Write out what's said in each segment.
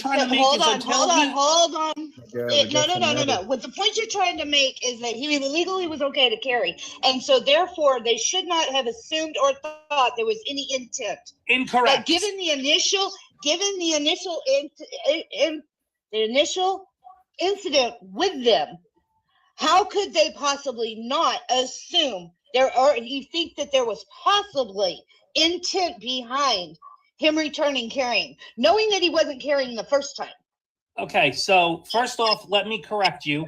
trying to make hold is on. No. What the point you're trying to make is that he legally was okay to carry, and so therefore they should not have assumed or thought there was any intent. Incorrect. But given the initial incident with them, how could they possibly not assume you think that there was possibly intent behind him returning carrying, knowing that he wasn't carrying the first time? Okay, so first off, let me correct you.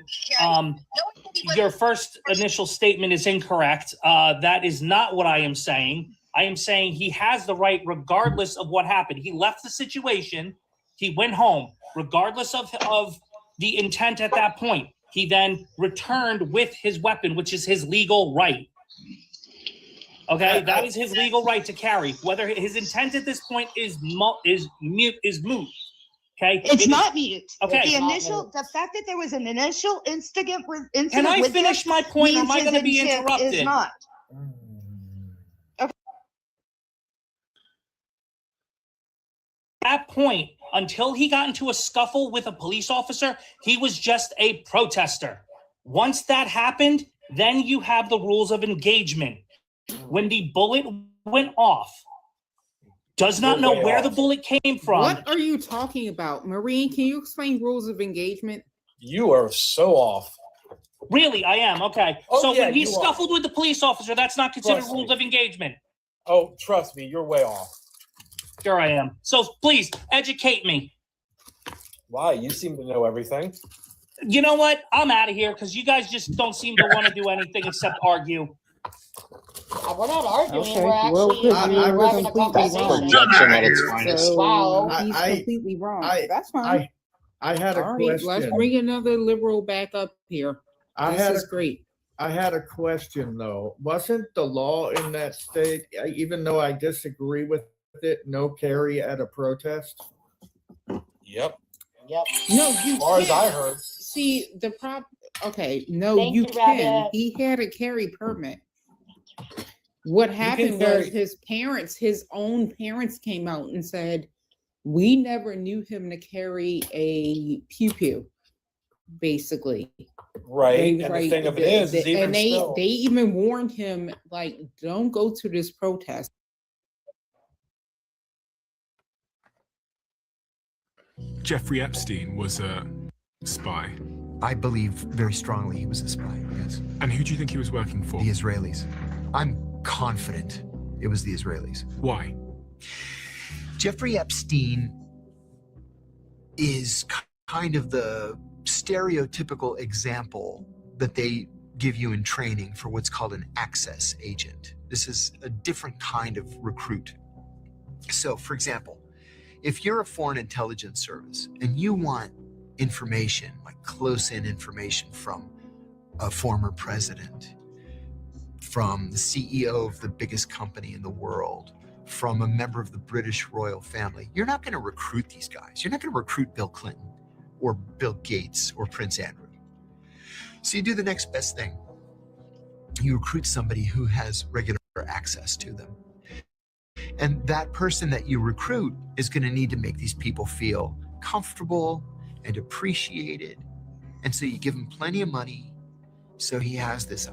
Your first initial statement is incorrect. That is not what I am saying. I am saying he has the right regardless of what happened. He left the situation. He went home, regardless of the intent at that point. He then returned with his weapon, which is his legal right. Okay, that is his legal right to carry. Whether his intent at this point is moot. Okay, it's not mute. Okay, the fact that there was an initial incident. Can I finish my point, or am I going to be interrupted? Is not. Okay. At that point, until he got into a scuffle with a police officer, he was just a protester. Once that happened, then you have the rules of engagement. When the bullet went off, does not know where the bullet came from. What are you talking about? Marine, can you explain rules of engagement? You are so off. Really, I am. Okay. So when he scuffled with the police officer, that's not considered rules of engagement. Oh, trust me, you're way off. Sure I am. So please, educate me. Why? You seem to know everything. You know what? I'm out of here because you guys just don't seem to want to do anything except argue. We're not arguing. Okay. We're actually we're having a conversation. Projection at its finest. So he's completely wrong. That's fine. I had a question. Let's bring another liberal back up here. This is great. I had a question though. Wasn't the law in that state, even though I disagree with it, no carry at a protest? Yep. Yep. No, as far as I heard. See the problem. Okay, no, you can. Rabbit. He had a carry permit. What happened was his own parents came out and said, we never knew him to carry a pew-pew, basically. Right. And the thing of it is even they even warned him, like, don't go to this protest. Jeffrey Epstein was a spy. I believe very strongly he was a spy, yes. And who do you think he was working for? The Israelis. I'm confident it was the Israelis. Why? Jeffrey Epstein is kind of the stereotypical example that they give you in training for what's called an access agent. This is a different kind of recruit. So, for example, if you're a foreign intelligence service and you want information, like close-in information from a former president, from the CEO of the biggest company in the world, from a member of the British royal family, you're not going to recruit these guys. You're not going to recruit Bill Clinton or Bill Gates or Prince Andrew. So you do the next best thing. You recruit somebody who has regular access to them. And that person that you recruit is going to need to make these people feel comfortable and appreciated. And so you give him plenty of money. So he has this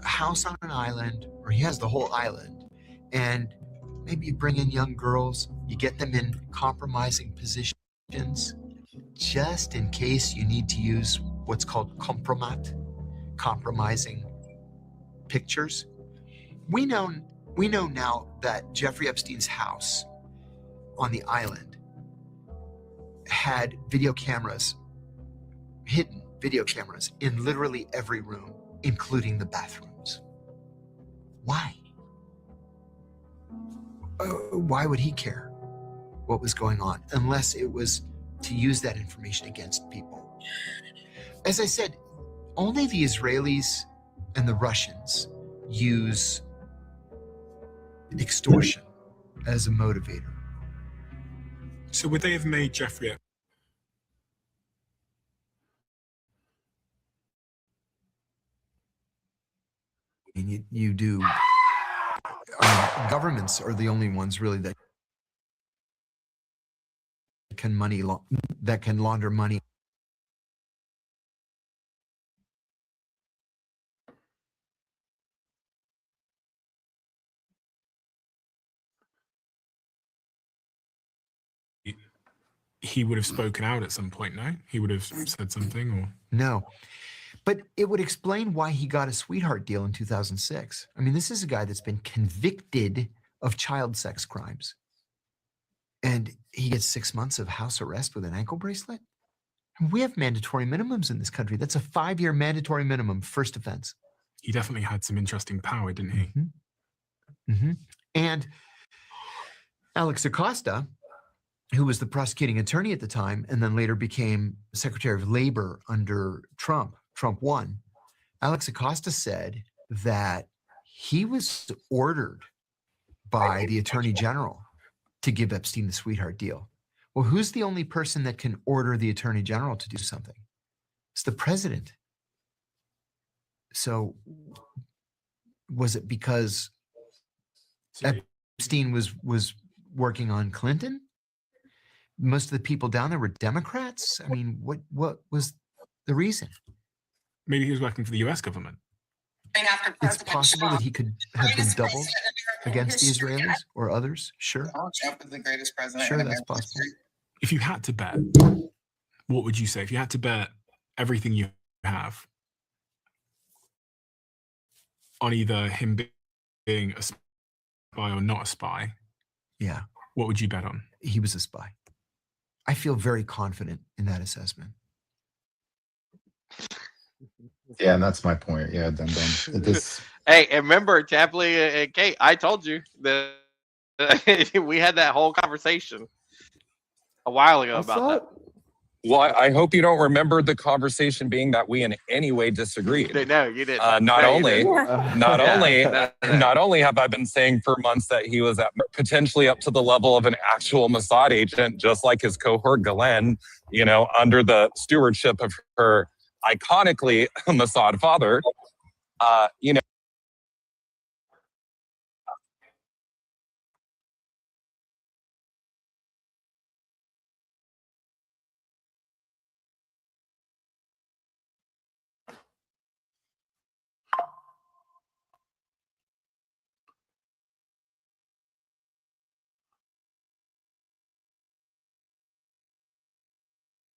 house on an island, or he has the whole island. And maybe you bring in young girls, you get them in compromising positions, just in case you need to use what's called compromat, compromising pictures. We know now that Jeffrey Epstein's house on the island had video cameras, hidden video cameras in literally every room, including the bathrooms. Why? Why would he care what was going on unless it was to use that information against people? As I said, only the Israelis and the Russians use extortion as a motivator. So would they have made Jeffrey Epstein? And you do. Governments are the only ones really that that can launder money. He would have spoken out at some point, no? He would have said something, or No. But it would explain why he got a sweetheart deal in 2006. I mean, this is a guy that's been convicted of child sex crimes. And he gets 6 months of house arrest with an ankle bracelet? We have mandatory minimums in this country. That's a 5-year mandatory minimum, first offense. he definitely had some interesting power, didn't he? Mm-hmm. Mm-hmm. And Alex Acosta, who was the prosecuting attorney at the time and then later became Secretary of Labor under Trump 1, Alex Acosta said that he was ordered by the Attorney General to give Epstein the sweetheart deal. Well, who's the only person that can order the Attorney General to do something? It's the president. So was it because Epstein was working on Clinton? Most of the people down there were Democrats. I mean, what was the reason? Maybe he was working for the US government. It's possible that he could have been doubled against the Israelis or others. Sure. Trump is the greatest president. Sure, that's possible. If you had to bet, what would you say? If you had to bet everything you have on either him being a spy or not a spy, yeah, what would you bet on? He was a spy. I feel very confident in that assessment. Yeah, and that's my point. Yeah, done. This. Hey, and remember, Chapley and Kate, I told you that we had that whole conversation a while ago about that. Well, I hope you don't remember the conversation being that we in any way disagreed. No, you didn't. Not only have I been saying for months that he was potentially up to the level of an actual Mossad agent, just like his cohort Galen, under the stewardship of her iconically Mossad father,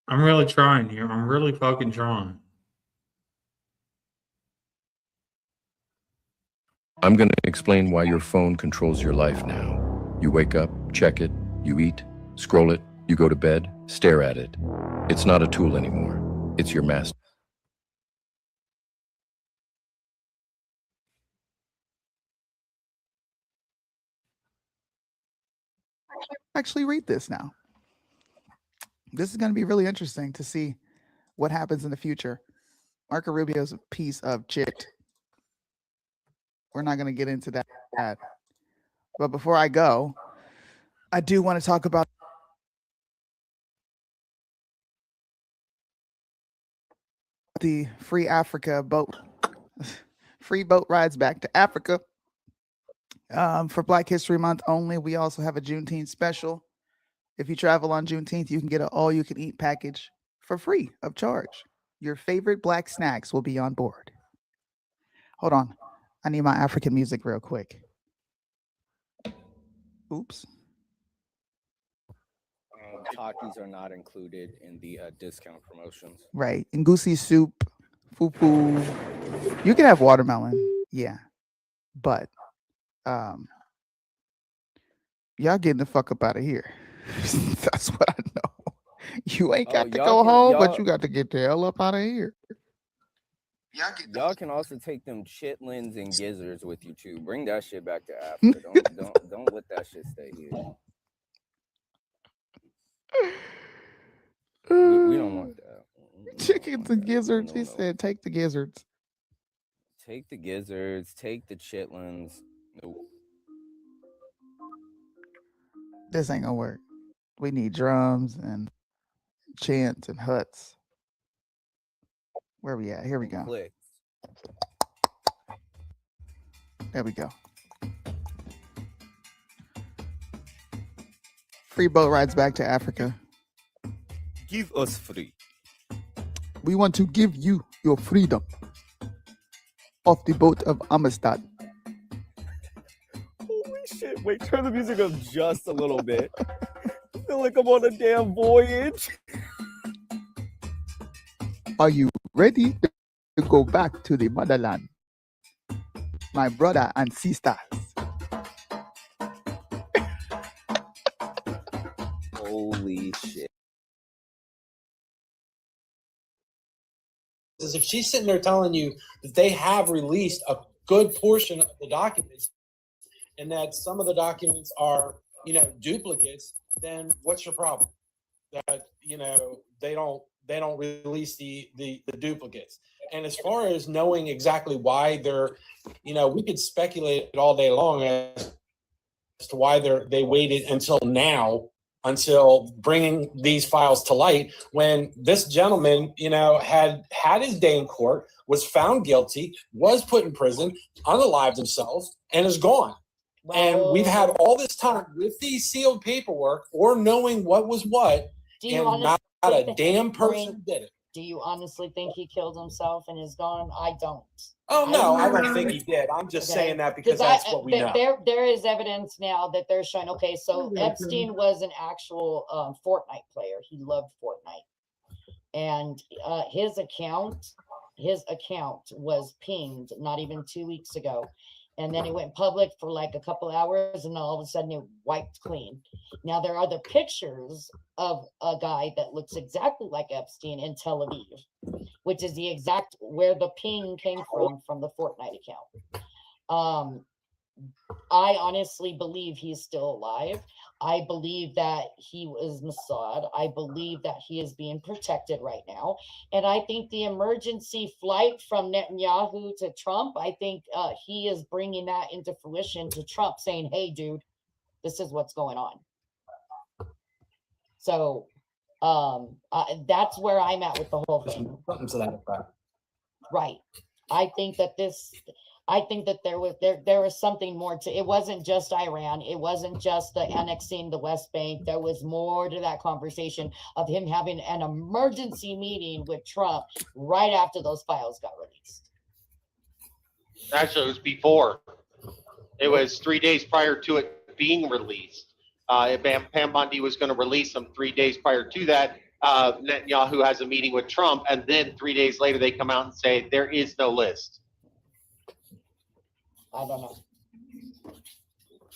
I'm really trying here. I'm really fucking trying. I'm going to explain why your phone controls your life now. You wake up, check it, you eat, scroll it, you go to bed, stare at it. It's not a tool anymore. It's your master. Actually read this now. This is going to be really interesting to see what happens in the future. Marco Rubio's a piece of shit. We're not going to get into that. But before I go, I do want to talk about the Free Africa boat. Free boat rides back to Africa. For Black History Month only, we also have a Juneteenth special. If you travel on Juneteenth, you can get an all-you-can-eat package for free of charge. Your favorite Black snacks will be on board. Hold on. I need my African music real quick. Oops. Takis are not included in the discount promotions. Right. Ngozi soup, fufu. You can have watermelon. Yeah. But y'all getting the fuck up out of here. That's what I know. You ain't got to go home, but you got to get the hell up out of here. Y'all can also take them chitlins and gizzards with you too. Bring that shit back to Africa. Don't let that shit stay here. We don't want that. Chickens and gizzards. He said, take the gizzards. Take the gizzards. Take the chitlins. Nope. This ain't gonna work. We need drums and chants and huts. Where we at? Here we go. Clicks. There we go. Free boat rides back to Africa. Give us free. We want to give you your freedom off the boat of Amistad. Holy shit. Wait, turn the music up just a little bit. I feel like I'm on a damn voyage. Are you ready to go back to the motherland? My brother and sisters. Holy shit. Is if she's sitting there telling you that they have released a good portion of the documents and that some of the documents are, duplicates, then what's your problem? That, they don't release the duplicates. And as far as knowing exactly why they're, we could speculate all day long as to why they waited until now, until bringing these files to light, when this gentleman, had his day in court, was found guilty, was put in prison, unalived himself, and is gone. And we've had all this time with these sealed paperwork or knowing what was what, and not a damn person did it. Do you honestly think he killed himself and is gone? I don't. Oh no, I don't think he did. I'm just saying that because that's what we know. There is evidence now that they're showing. Okay, so Epstein was an actual Fortnite player. He loved Fortnite, and his account was pinged not even 2 weeks ago, and then it went public for like a couple hours, and all of a sudden it wiped clean. Now there are the pictures of a guy that looks exactly like Epstein in Tel Aviv, which is the exact where the ping came from the Fortnite account. I honestly believe he's still alive. I believe that he was Mossad. I believe that he is being protected right now. And I think the emergency flight from Netanyahu to Trump, I think he is bringing that into fruition to Trump saying, hey, dude, this is what's going on. So that's where I'm at with the whole thing. Something to that effect. Right. I think that there was something more to it. Wasn't just Iran. It wasn't just the annexing the West Bank. There was more to that conversation of him having an emergency meeting with Trump right after those files got released. Actually, it was before. It was 3 days prior to it being released. Pam Bondi was going to release them 3 days prior to that. Netanyahu has a meeting with Trump, and then 3 days later they come out and say there is no list. I don't know.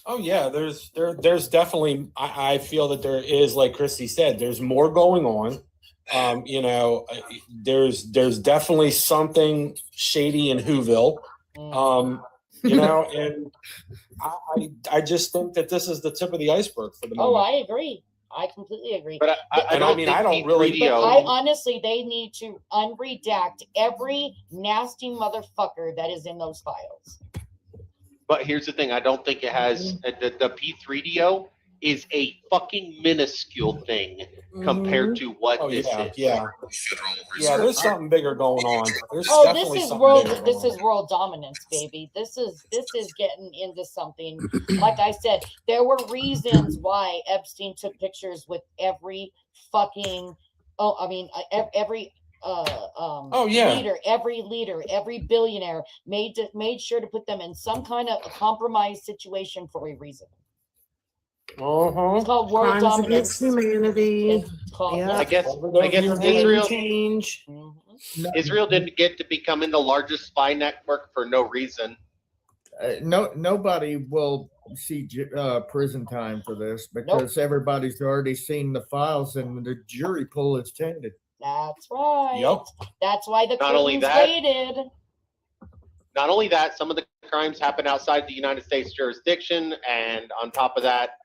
Oh yeah, there's definitely. I feel that there is, like Christy said, there's more going on. There's definitely something shady in Whoville. And I just think that this is the tip of the iceberg for the moment. Oh, I agree. I completely agree. But I don't really. I honestly, they need to unredact every nasty motherfucker that is in those files. But here's the thing: I don't think it has the P3DO is a fucking minuscule thing compared to what this is. Yeah, there's something bigger going on. There's this is world dominance, baby. This is getting into something. Like I said, there were reasons why Epstein took pictures with every fucking leader, every billionaire made sure to put them in some kind of a compromised situation for a reason. It's called world Crimes dominance. against humanity. I guess Israel didn't get to becoming the largest spy network for no reason. Nobody will see prison time for this because everybody's already seen the files and the jury pool is tainted. That's right. Yep. That's why the Not only curtains that- faded. Not only that, some of the crimes happen outside the United States jurisdiction, and on top of that,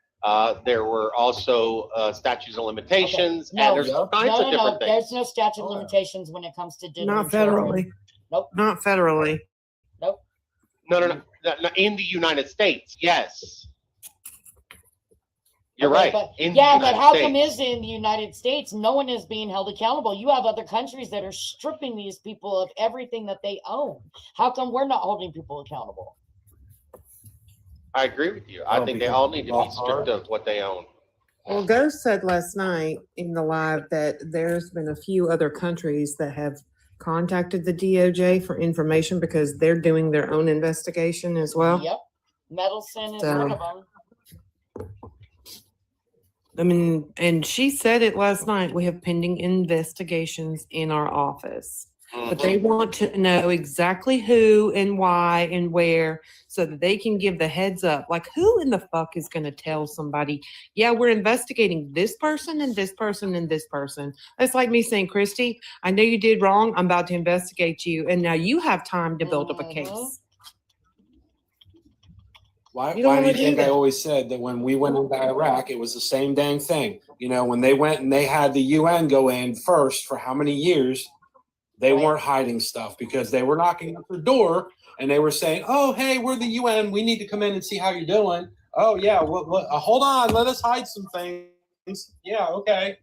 there were also statutes of limitations, and there's all kinds of different things. There's no statute of limitations when it comes to dinner. Not federally. Nope. Not federally. Nope. No. In the United States, yes. You're right. But in how come is in the United States no one is being held accountable? You have other countries that are stripping these people of everything that they own. How come we're not holding people accountable? I agree with you. I think they all need to be stripped of what they own. Well, Ghost said last night in the live that there's been a few other countries that have contacted the DOJ for information because they're doing their own investigation as well. Yep. Medelson is So- one of them. I mean, and she said it last night. We have pending investigations in our office, but they want to know exactly who and why and where so that they can give the heads up. Like, who in the fuck is going to tell somebody, yeah, we're investigating this person and this person and this person? It's like me saying, Christy, I know you did wrong. I'm about to investigate you. And now you have time to build up a case. Why, You don't why do you wanna do think I that. always said that when we went into Iraq, it was the same dang thing? You know, when they went and they had the UN go in first for how many years, they weren't hiding stuff because they were knocking at the door and they were saying, oh, hey, we're the UN. We need to come in and see how you're doing. Oh, yeah. Hold on. Let us hide some things. Yeah, okay.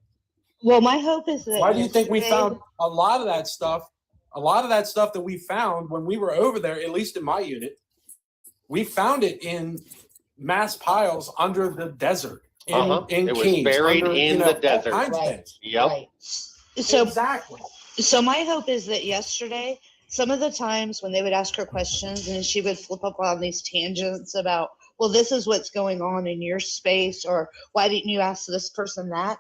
Well, my hope is that. Why do you think we yesterday- found a lot of that stuff? A lot of that stuff that we found when we were over there, at least in my unit, we found it in mass piles under the desert. In It was caves, buried under, in you know, the all desert. kinds of Right. things. Yep. Right. So exactly. So my hope is that yesterday, some of the times when they would ask her questions and she would flip up on these tangents about, well, this is what's going on in your space, or why didn't you ask this person that?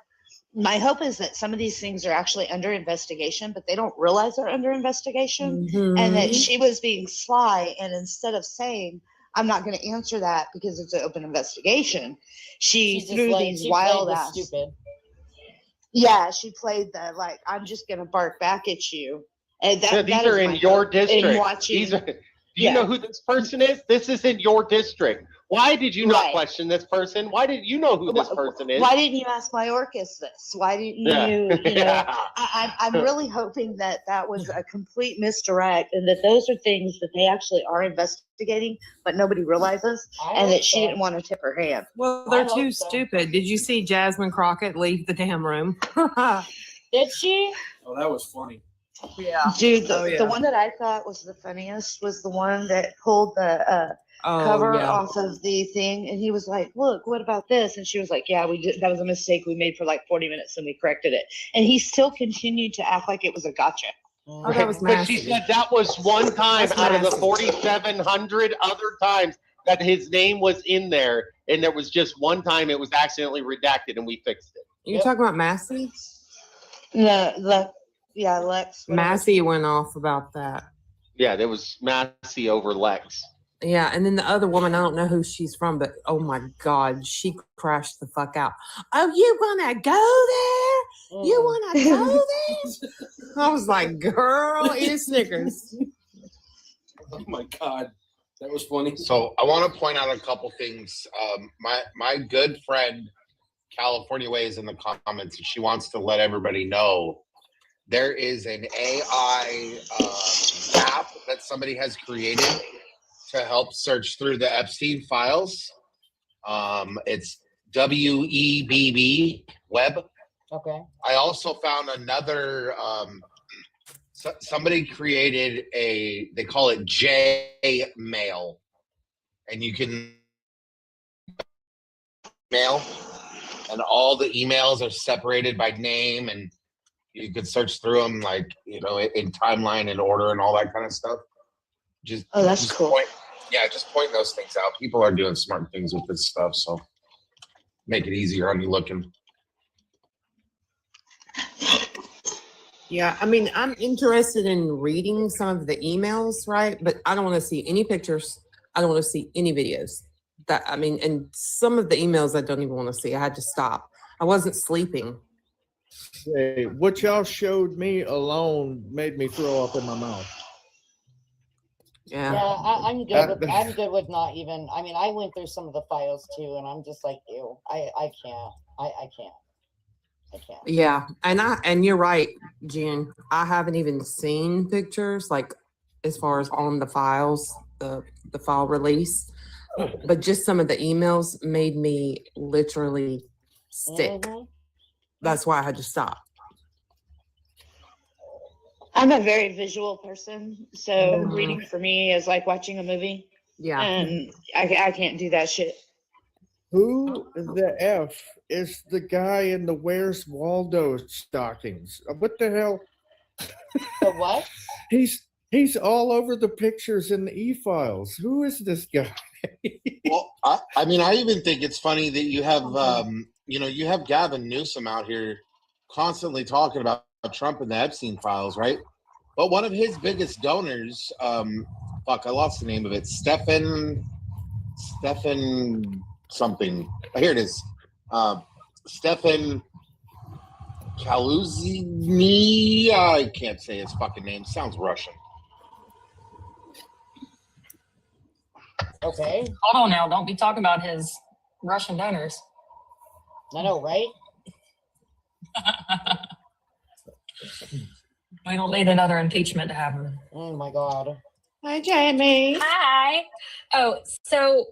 My hope is that some of these things are actually under investigation, but they don't realize they're under investigation, and that she was being sly. And instead of saying, I'm not going to answer that because it's an open investigation, she just threw like- these she played wild the ass. stupid. Yeah, she played the like, I'm just going to bark back at you. And that, Yeah, these that are is in my your hope in district. watching- These are. Do you Yeah. know who this person is? This is in your district. Why did you not Right. question this person? Why did you know who this person is? Why didn't you ask my Orcus this? Why didn't you, Yeah. you know, Yeah. I'm really hoping that that was a complete misdirect and that those are things that they actually are investigating, but nobody realizes, and that she didn't want to tip her hand. Well, they're too stupid. Did you see Jasmine Crockett leave the damn room? Did she? Oh, that was funny. Yeah. Dude, the, Oh, yeah. the one that I thought was the funniest was the one that pulled the cover yeah. off of the thing, and he was like, look, what about this? And she was like, yeah, we did, that was a mistake we made for like 40 minutes and we corrected it. And he still continued to act like it was a gotcha. Oh, that was But she nasty. said that was one time That's out of the nasty. 4,700 other times that his name was in there, and there was just one time it was accidentally redacted, and we fixed it. You talking about Massey? Yeah, Lex. whatever. Massey went off about that. Yeah, there was Massey over Lex. Yeah, and then the other woman, I don't know who she's from, but oh my God, she crashed the fuck out. Oh, you wanna go there? You wanna go there? I was like, girl, eat a Snickers. Oh my God, that was funny. So I want to point out a couple things. My good friend California Way is in the comments, and she wants to let everybody know there is an AI app that somebody has created to help search through the Epstein files. It's WEBB Web. Okay. I also found another. Somebody created they call it J Mail, and you can mail, and all the emails are separated by name, and you could search through them like, you know, in timeline and order and all that kind of stuff. Just that's just cool. just point those things out. People are doing smart things with this stuff, so make it easier on you looking. Yeah, I mean, I'm interested in reading some of the emails, right? But I don't want to see any pictures. I don't want to see any videos. That I mean, and some of the emails I don't even want to see. I had to stop. I wasn't sleeping. Hey, what y'all showed me alone made me throw up in my mouth. Yeah, Yeah. I'm good. I'm good with not even. I mean, I went through some of the files too, and I'm just like, ew, I can't. I can't. I can't. Yeah, and you're right, Jen. I haven't even seen pictures like as far as on the files, the file release, but just some of the emails made me literally sick. That's why I had to stop. I'm a very visual person, so reading for me is like watching a movie. Yeah. And I can't do that shit. Who the F is the guy in the Where's Waldo stockings? What the hell? The what? He's all over the pictures in the e-files. Who is this guy? Well, I mean, I even think it's funny that you have, you have Gavin Newsom out here constantly talking about Trump and the Epstein files, right? But one of his biggest donors, I lost the name of it. Stephen something. Here it is. Stephen Kaluzny. I can't say his fucking name. Sounds Russian. Okay. Hold on now. Don't be talking about his Russian donors. I know, right? We don't need another impeachment to happen. Oh my God. Hi, Jamie. Hi. Oh, so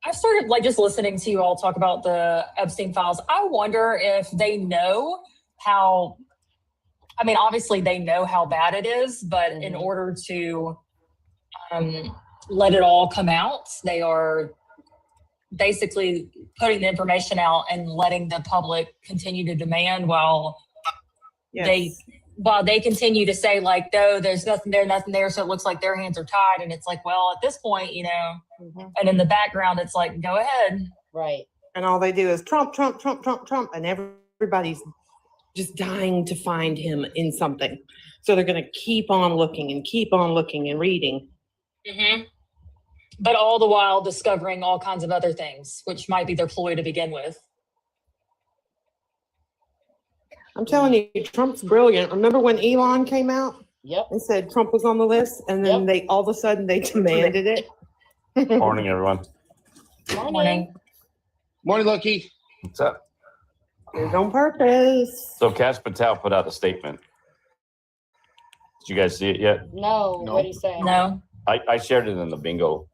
I've started just listening to you all talk about the Epstein files. I wonder if they know how, obviously they know how bad it is, but in order to let it all come out, they are basically putting the information out and letting the public continue to demand while they continue to say no, there's nothing there, so it looks like their hands are tied. And it's well, at this point, and in the background, it's go ahead. Right. And all they do is Trump, Trump, Trump, Trump, Trump, and everybody's just dying to find him in something. So they're going to keep on looking and reading. Mm-hmm. But all the while discovering all kinds of other things, which might be their ploy to begin with. I'm telling you, Trump's brilliant. Remember when Elon came out? Yep. And said Trump was on the list, and then they all of a sudden they demanded it. Morning, everyone. Morning. Morning, Lucky. What's up? It's on purpose. So Kash Patel put out a statement. Did you guys see it yet? No. What do you say? No. I shared it in the bingo.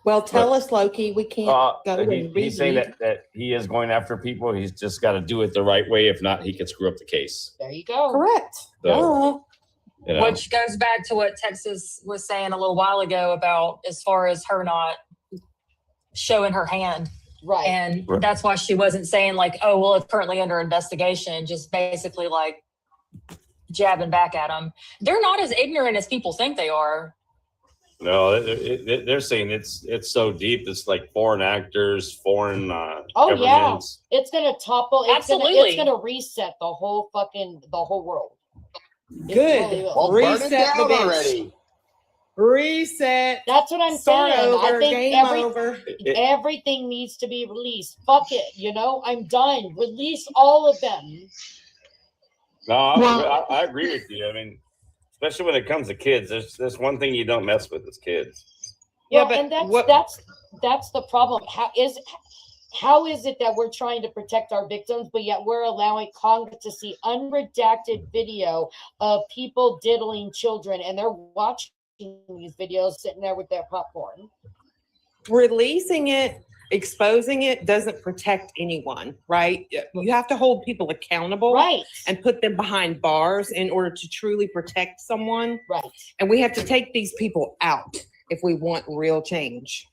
Well, tell us, Loki. We can't go and read. He's saying that he is going after people. He's just got to do it the right way. If not, he could screw up the case. There you go. Correct. So, Which goes back to what Texas was saying a little while ago about as far as her not showing her hand. Right. And that's why she wasn't saying oh, well, it's currently under investigation. Just basically jabbing back at them. They're not as ignorant as people think they are. No, they're saying it's so deep. It's foreign actors, foreign Oh yeah, governments. it's gonna topple. Absolutely. It's gonna reset the whole world. Good. Reset the bench. already. Reset. That's what I'm Start saying. over. I think Game over. everything needs to be released. Fuck it. I'm done. Release all of them. No, I agree with you. Especially when it comes to kids, there's one thing you don't mess with is kids. Yeah, Well, but and that's the problem. How is it that we're trying to protect our victims, but yet we're allowing Congress to see unredacted video of people diddling children, and they're watching these videos sitting there with their popcorn? Releasing it, exposing it doesn't protect anyone, right? You have to hold people accountable, right, and put them behind bars in order to truly protect someone, right. And we have to take these people out if we want real change.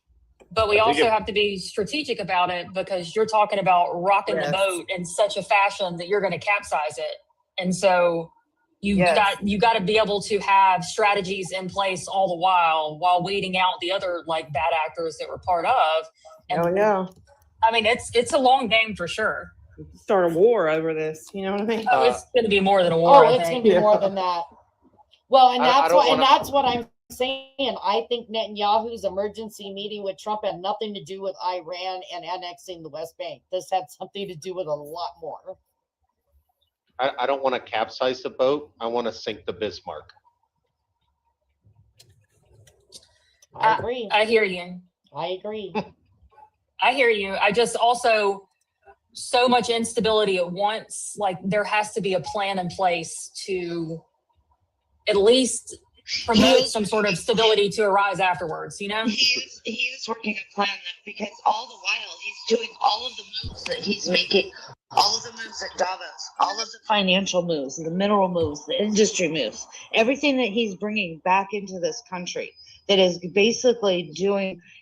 But we also have to be strategic about it, because you're talking about rocking the boat in such a fashion that you're going to capsize it. And so you got to be able to have strategies in place all the while weeding out the other bad actors that were part of. And it's a long game for sure. Start a war over this, you know what I mean? Oh, it's going to be more than a war. Oh, it's going to be more than that. Well, and that's what I'm saying. I think Netanyahu's emergency meeting with Trump had nothing to do with Iran and annexing the West Bank. This had something to do with a lot more. I don't want to capsize the boat. I want to sink the Bismarck. I agree. I hear you. I agree. I hear you. I just also so much instability at once. There has to be a plan in place to at least promote some sort of stability to arise afterwards, He is working a plan because all the while he's doing all of the moves that he's making, all of the moves at Davos, all of the financial moves, the mineral moves, the industry moves, everything that he's bringing back into this country. that is basically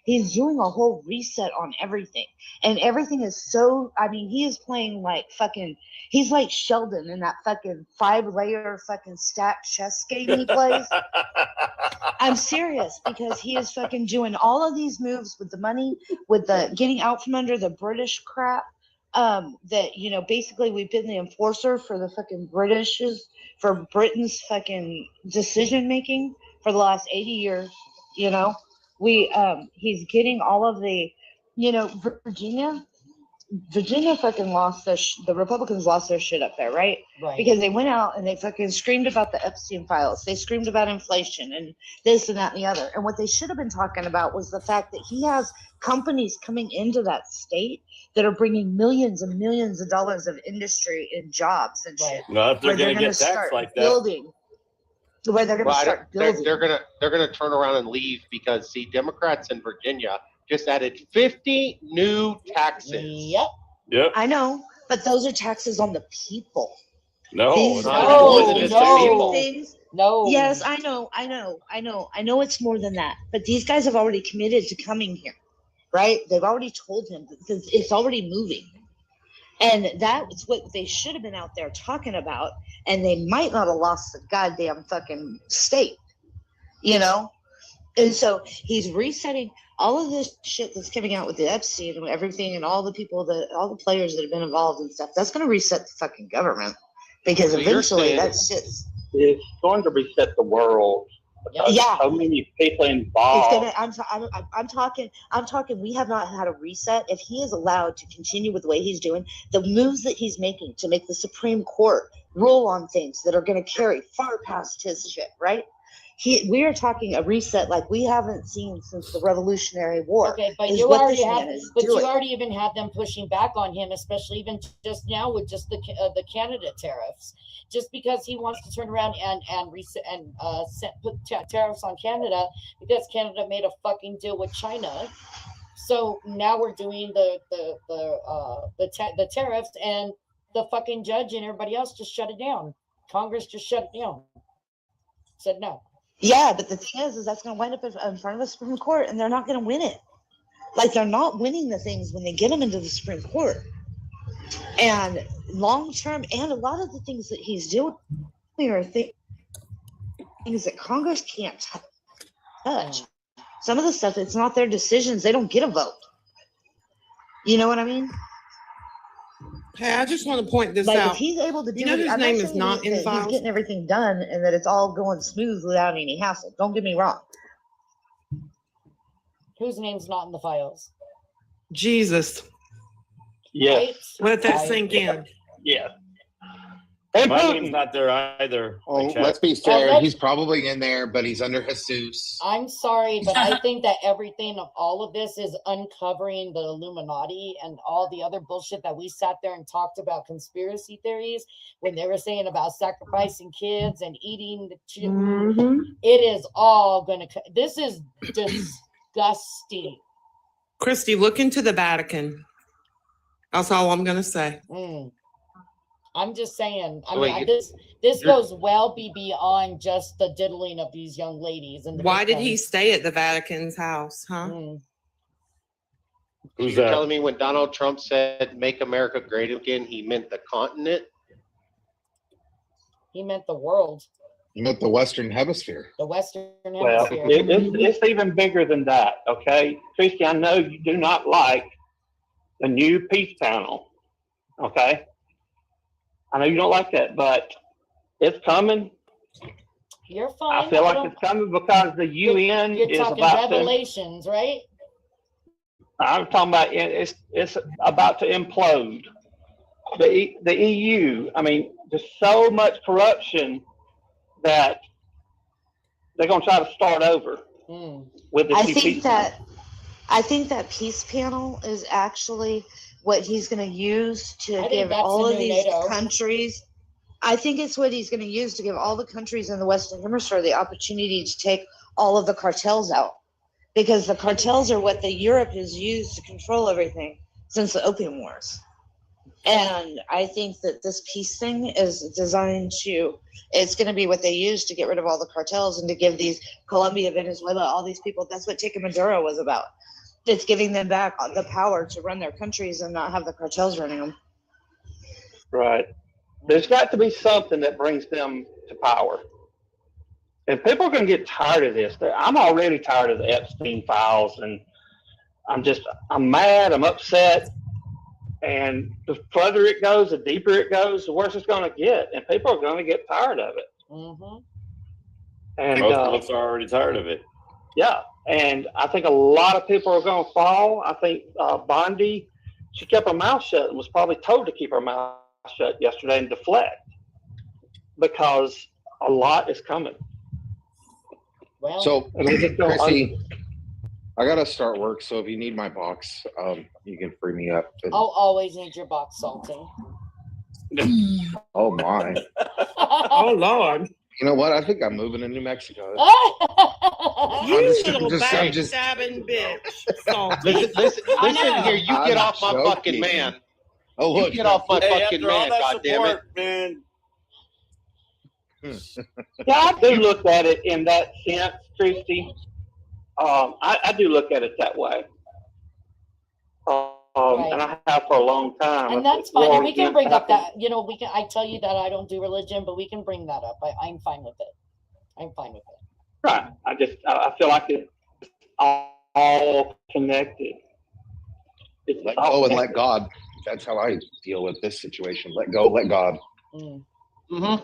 he's doing a whole reset on everything. And everything is so, I mean, he is playing like he's like Sheldon in that fucking 5-layer fucking stacked chess game he plays. I'm serious, because he is fucking doing all of these moves with the money, with the getting out from under the British crap. That, basically we've been the enforcer for the fucking for Britain's fucking decision making for the last 80 years. He's getting all of the, Virginia fucking lost the Republicans lost their shit up there, right? Right. Because they went out and they fucking screamed about the Epstein files. They screamed about inflation and this and that and the other. And what they should have been talking about was the fact that he has companies coming into that state that are bringing millions and millions of dollars of industry and jobs and shit. No, if they're where going to get taxed start like that. building, where they're going to start building. They're gonna turn around and leave because Democrats in Virginia just added 50 new taxes. Yep. I know, but those are taxes on the people. No, These it's are not more than these it's are people. things. No. Yes, I know it's more than that. But these guys have already committed to coming here, right? They've already told him because it's already moving. And that's what they should have been out there talking about, and they might not have lost the goddamn fucking state, And so he's resetting all of this shit that's coming out with the Epstein and everything, and all the players that have been involved and stuff. That's going to reset the fucking government, because So you're eventually saying that's just. It's going to reset the world. Because Yeah. So many people It's involved. I'm talking. We have not had a reset. If he is allowed to continue with the way he's doing, the moves that he's making to make the Supreme Court rule on things that are going to carry far past his shit, right? We are talking a reset like we haven't seen since the Revolutionary War. Okay, but is you what already this have, man is but you doing. already even had them pushing back on him, especially even just now with just the Canada tariffs. Just because he wants to turn around and reset and put tariffs on Canada because Canada made a fucking deal with China. So now we're doing the tariffs, and the fucking judge and everybody else just shut it down. Congress just shut it down. Said no. Yeah, but the thing is that's going to wind up in front of the Supreme Court, and they're not going to win it. Like, they're not winning the things when they get them into the Supreme Court. And long term, and a lot of the things that he's doing are things that Congress can't touch. Some of the stuff, it's not their decisions. They don't get a vote. You know what I mean? Hey, I just want to point this Like, out. if he's able to do You know it, his I'm name is saying not in that he's files? getting everything done and that it's all going smooth without any hassle. Don't get me wrong. Whose name's not in the files? Jesus. Yes. Let that Right. sink in. Yeah. And My Putin. name's not there either. Oh, Check. let's be fair. let's- He's probably in there, but he's under Jesus. I'm sorry, but I think that everything of all of this is uncovering the Illuminati and all the other bullshit that we sat there and talked about conspiracy theories when they were saying about sacrificing kids and eating the children. Mhm. It is all going to. This is disgusting. Christy, look into the Vatican. That's all I'm going to say. I'm just saying. I So mean, wait, this you're- goes well beyond just the diddling of these young ladies. And the Why did he victims. stay at the Vatican's house, huh? Who's You're that? telling me when Donald Trump said "Make America Great Again," he meant the continent? He meant the world, He meant the Western Hemisphere. the Western Well, Hemisphere. it's even bigger than that, okay? Christy, I know you do not like the new peace panel, okay? I know you don't like that, but it's coming. You're fine. I feel like don't- it's coming because the UN You're is talking about to. revelations, right? I'm talking about it's about to implode. The EU. I mean, there's so much corruption that they're going to try to start over with this I new think peace. that peace panel is actually what he's going to use to I think give that's all the of new these NATO. countries. I think it's what he's going to use to give all the countries in the Western Hemisphere the opportunity to take all of the cartels out, because the cartels are what the Europe has used to control everything since the Opium Wars. And I think that this peace thing is designed to, it's going to be what they use to get rid of all the cartels and to give these Colombia, Venezuela, all these people. That's what Chico Maduro was about. It's giving them back the power to run their countries and not have the cartels running them. Right. There's got to be something that brings them to power. And people are going to get tired of this. I'm already tired of the Epstein files, and I'm mad, I'm upset. And the further it goes, the deeper it goes, the worse it's going to get. And people are going to get tired of it. Mm-hmm. And most of us are already tired of it. Yeah. And I think a lot of people are going to fall. I think Bondi, she kept her mouth shut and was probably told to keep her mouth shut yesterday and deflect, because a lot is coming. Well, So, I mean, Chrissy, I gotta start work. So if you need my box, you can free me up. I'll always need your box, Salty. Oh my! Oh Lord! You know what? I think I'm moving to New Mexico. You little backstabbing bitch. Salty. Listen here. You get off my fucking man. Oh look! You get off my fucking after all man. that God damn it! support, man. Yeah, I do look at it in that sense, Christy. I do look at it that way. Right. And I have for a long time. And that's fine. And we can bring up that, I tell you that I don't do religion, but we can bring that up. I'm fine with it. I'm fine with it. Right. I feel like it's all connected. It's Let all go and connected. let God. That's how I deal with this situation. Let go, let God. Mm-hmm.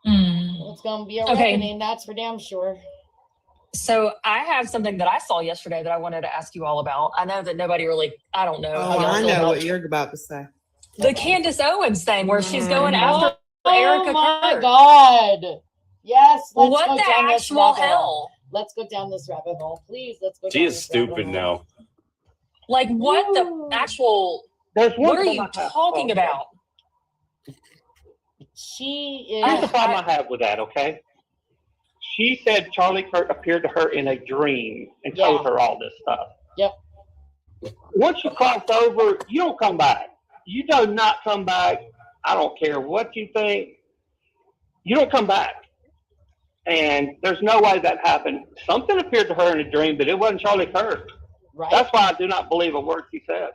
It's going to be a reckoning, that's for damn sure. So I have something that I saw yesterday that I wanted to ask you all about. I know that nobody really, I don't know. how Oh, y'all I feel know about what you're about to say. the Candace Owens thing where she's going after Erica Oh my Kurt. God. Yes, let's What go the down this actual rabbit hole. hell? Let's go down this rabbit hole. Please, let's go She down is this rabbit stupid hole. now. Like, what the actual, There's one what are thing you I have- talking okay. about? She Here's the is. problem I have with that, okay? She said Charlie Kirk appeared to her in a dream and told her all this stuff. Yep. Once you cross over, you don't come back. You do not come back. I don't care what you think. You don't come back. And there's no way that happened. Something appeared to her in a dream, but it wasn't Charlie Kirk. Right. That's why I do not believe a word she says.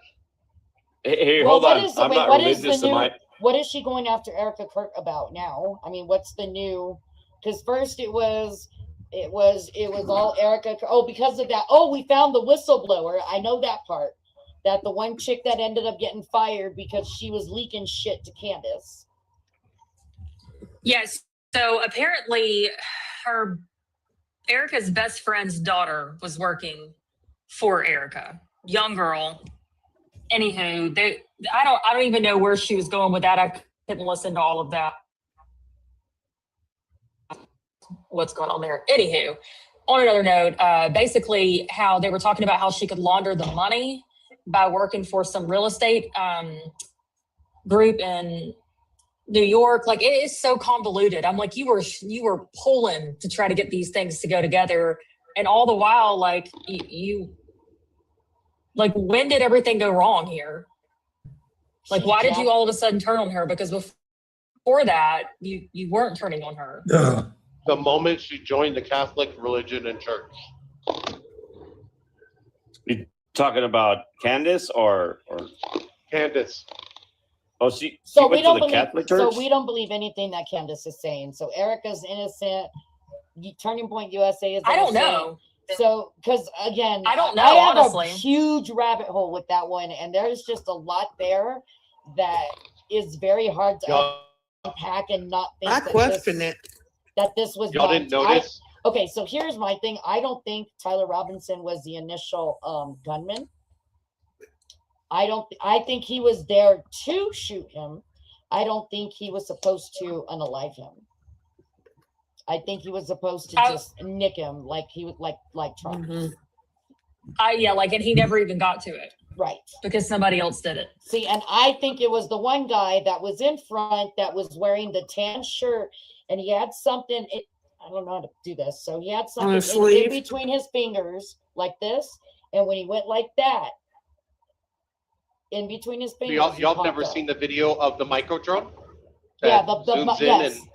Hey, Well, hold what on. is the I'm wait? not What is religious. the new? Am I? What is she going after Erica Kirk about now? I mean, what's the new? Because first it was all Erica. Oh, because of that. Oh, we found the whistleblower. I know that part. That the one chick that ended up getting fired because she was leaking shit to Candace. Yes. So apparently Erica's best friend's daughter was working for Erica. Young girl. Anywho, I don't even know where she was going with that. I couldn't listen to all of that. What's going on there? Anywho, on another note, basically how they were talking about how she could launder the money by working for some real estate group in New York. Like, it is so convoluted. I'm like, you were pulling to try to get these things to go together, and all the while, like you like, when did everything go wrong here? Like, why did you all of a sudden turn on her? Because before that, you weren't turning on her. The moment she joined the Catholic religion and church. You talking about Candace or Candace? Oh, she So went we to don't the believe. Catholic church. So we don't believe anything that Candace is saying. So Erica's innocent. Turning Point USA is. I don't innocent. know. So, because again, I don't know, I have honestly. a huge rabbit hole with that one, and there's just a lot there that is very hard to unpack and not think. I question it. That this was. Y'all didn't notice? Okay, so here's my thing. I don't think Tyler Robinson was the initial gunman. I think he was there to shoot him. I don't think he was supposed to unalive him. I think he was supposed to just nick him like he was like Trump. Yeah, like, and he never even got to it. Right. Because somebody else did it. See, and I think it was the one guy that was in front that was wearing the tan shirt, and he had something. I don't know how to do this. So he had something in between his fingers like this, and when he went like that, in between his fingers. Y'all, he y'all popped never up. seen the video of the micro drone? Yeah, That the zooms in yes. and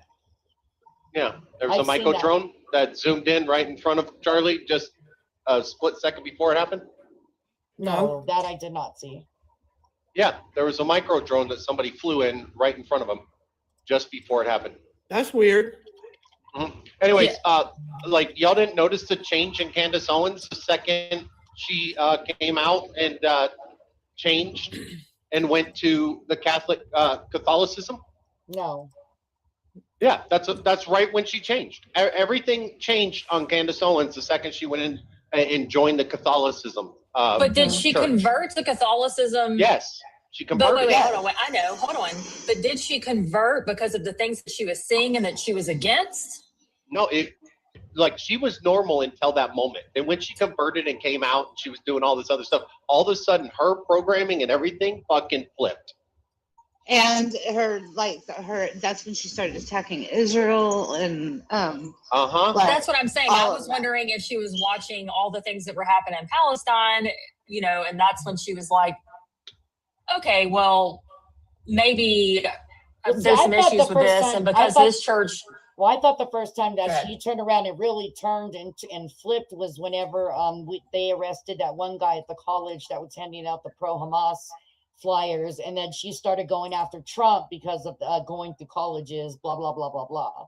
yeah, there's a I've seen micro that. drone that zoomed in right in front of Charlie just a split second before it happened. No, that I did not see. Yeah, there was a micro drone that somebody flew in right in front of him just before it happened. That's weird. Anyways, like y'all didn't notice the change in Candace Owens the second she came out and changed and went to the Catholicism? No. Yeah, that's right when she changed. Everything changed on Candace Owens the second she went in and joined the Catholicism. But did she church. convert to Catholicism? Yes, she But converted. wait, hold on. Wait, I know. Hold on. But did she convert because of the things that she was seeing and that she was against? No, like she was normal until that moment. And when she converted and came out, and she was doing all this other stuff. All of a sudden, her programming and everything fucking flipped. And that's when she started attacking Israel and That's what I'm saying. I all was of that. wondering if she was watching all the things that were happening in Palestine, and that's when she was like, okay, well, maybe there's some issues with this, and because this church. Well, I thought the first time that Good. she turned around and really turned and flipped was whenever they arrested that one guy at the college that was handing out the pro-Hamas flyers, and then she started going after Trump because of going through colleges, blah blah blah blah blah.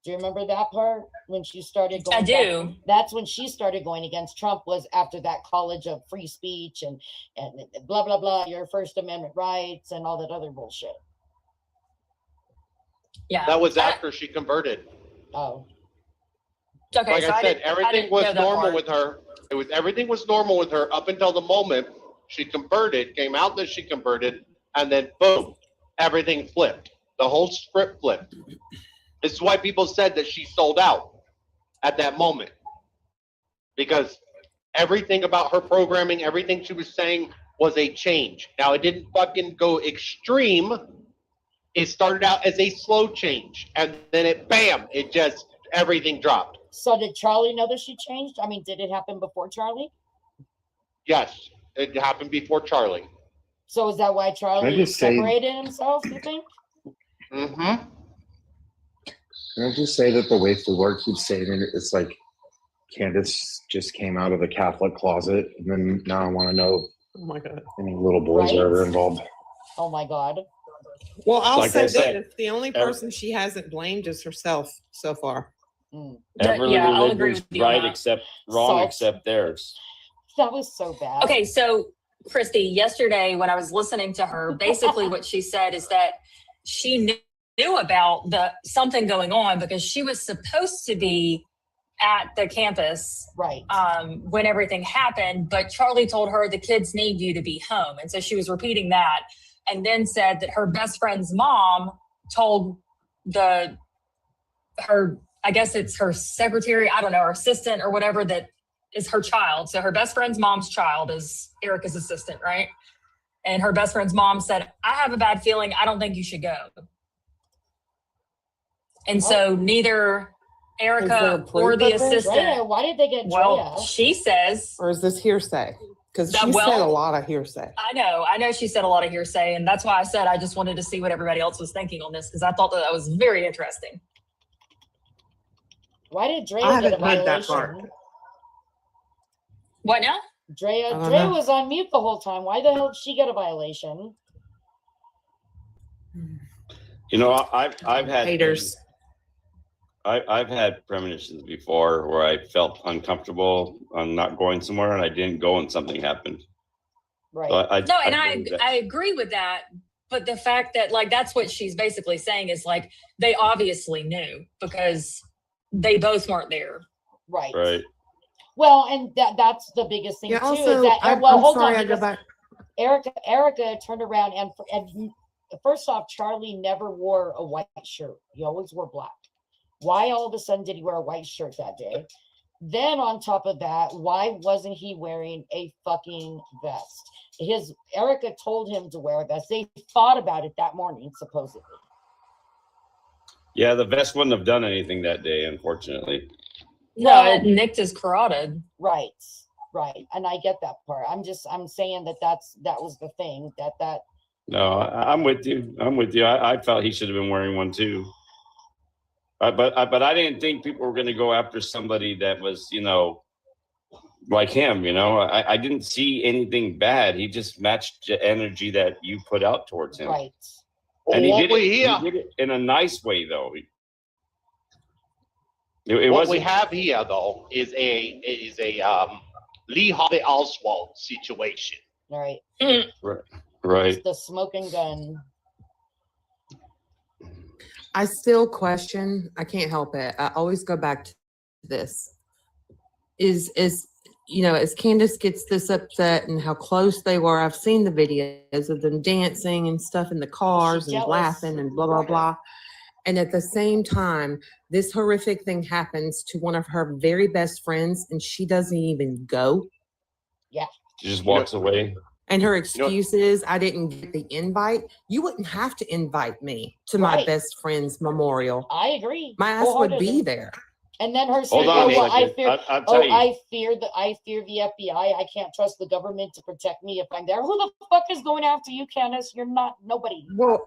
Do you remember that part when she started going? I do. That's when she started going against Trump, was after that college of free speech and blah blah blah, your First Amendment rights and all that other bullshit. Yeah, that was after she converted. Oh, okay. Like so I said, didn't everything was know that normal part. with her. Everything was normal with her up until the moment she converted, came out that she converted, and then boom, everything flipped. The whole script flipped. This is why people said that she sold out at that moment, because everything about her programming, everything she was saying was a change. Now it didn't fucking go extreme. It started out as a slow change, and then it just everything dropped. so did Charlie know that she changed? I mean, did it happen before Charlie? Yes, it happened before Charlie. So is that why Charlie just say- separated himself, you think? Mm-hmm. Can I just say that the way Fulor keeps saying it, it's like Candace just came out of the Catholic closet, and then now I want to know Oh my God. any little boys Right? are ever involved. Oh my God. Well, I'll Like say I said, this: the only person she hasn't blamed is herself so far. Every Yeah, I'll agree religion's with you on right that. except wrong Salt. except theirs. That was so bad. Okay, so Christy, yesterday when I was listening to her, basically what she said is that she knew about something going on because she was supposed to be at the campus Right. when everything happened, but Charlie told her the kids need you to be home, and so she was repeating that, and then said that her best friend's mom told her, I guess it's her secretary, I don't know, her assistant or whatever, that is her child. So her best friend's mom's child is Erica's assistant, right? And her best friend's mom said, I have a bad feeling. I don't think you should go. And so neither Erica or the assistant. Drea, why did they get Well, Drea? she says. Or is this hearsay? Because That- she said well- a lot of hearsay. I know she said a lot of hearsay, and that's why I said I just wanted to see what everybody else was thinking on this, because I thought that was very interesting. Why did Drea I get a haven't read that violation? part. What now? Drea don't Drea know. was on mute the whole time. Why the hell did she get a violation? You know, I've had Haters. I've had premonitions before where I felt uncomfortable on not going somewhere, and I didn't go, and something happened. Right. So No, and believe that. I agree with that. But the fact that, like, that's what she's basically saying is, like, they obviously knew because they both weren't there. Right. Right. Well, and that's the biggest thing Yeah, too, also, is that I'm hold sorry, on, I go because back. Erica turned around and first off, Charlie never wore a white shirt. He always wore black. Why all of a sudden did he wear a white shirt that day? Then on top of that, why wasn't he wearing a fucking vest? Erica told him to wear a vest. They thought about it that morning, supposedly. Yeah, the vest wouldn't have done anything that day, unfortunately. No, it nicked his carotid. Right. Right, and I get that part. I'm saying that was the thing that. No, I'm with you. I felt he should have been wearing one too. But I didn't think people were going to go after somebody that was, like him. I didn't see anything bad. He just matched the energy that you put out towards him. Right. And he What did it in a nice way, though. What we have here, though, is a Lee Harvey Oswald situation. Right. Right. It's the smoking gun. I still question, I can't help it. I always go back to this. As Candace gets this upset and how close they were, I've seen the videos of them dancing and stuff in the cars and jealous. laughing and blah, blah, blah. And at the same time, this horrific thing happens to one of her very best friends and she doesn't even go. Yeah. She just walks away. And her excuse is, I didn't get the invite. You wouldn't have to invite me to my best friend's memorial. I agree. My ass would be there. And then her Hold saying, on a well, second. I'll tell you. I fear the FBI. I can't trust the government to protect me if I'm there. Who the fuck is going after you, Candace? You're not nobody. Well,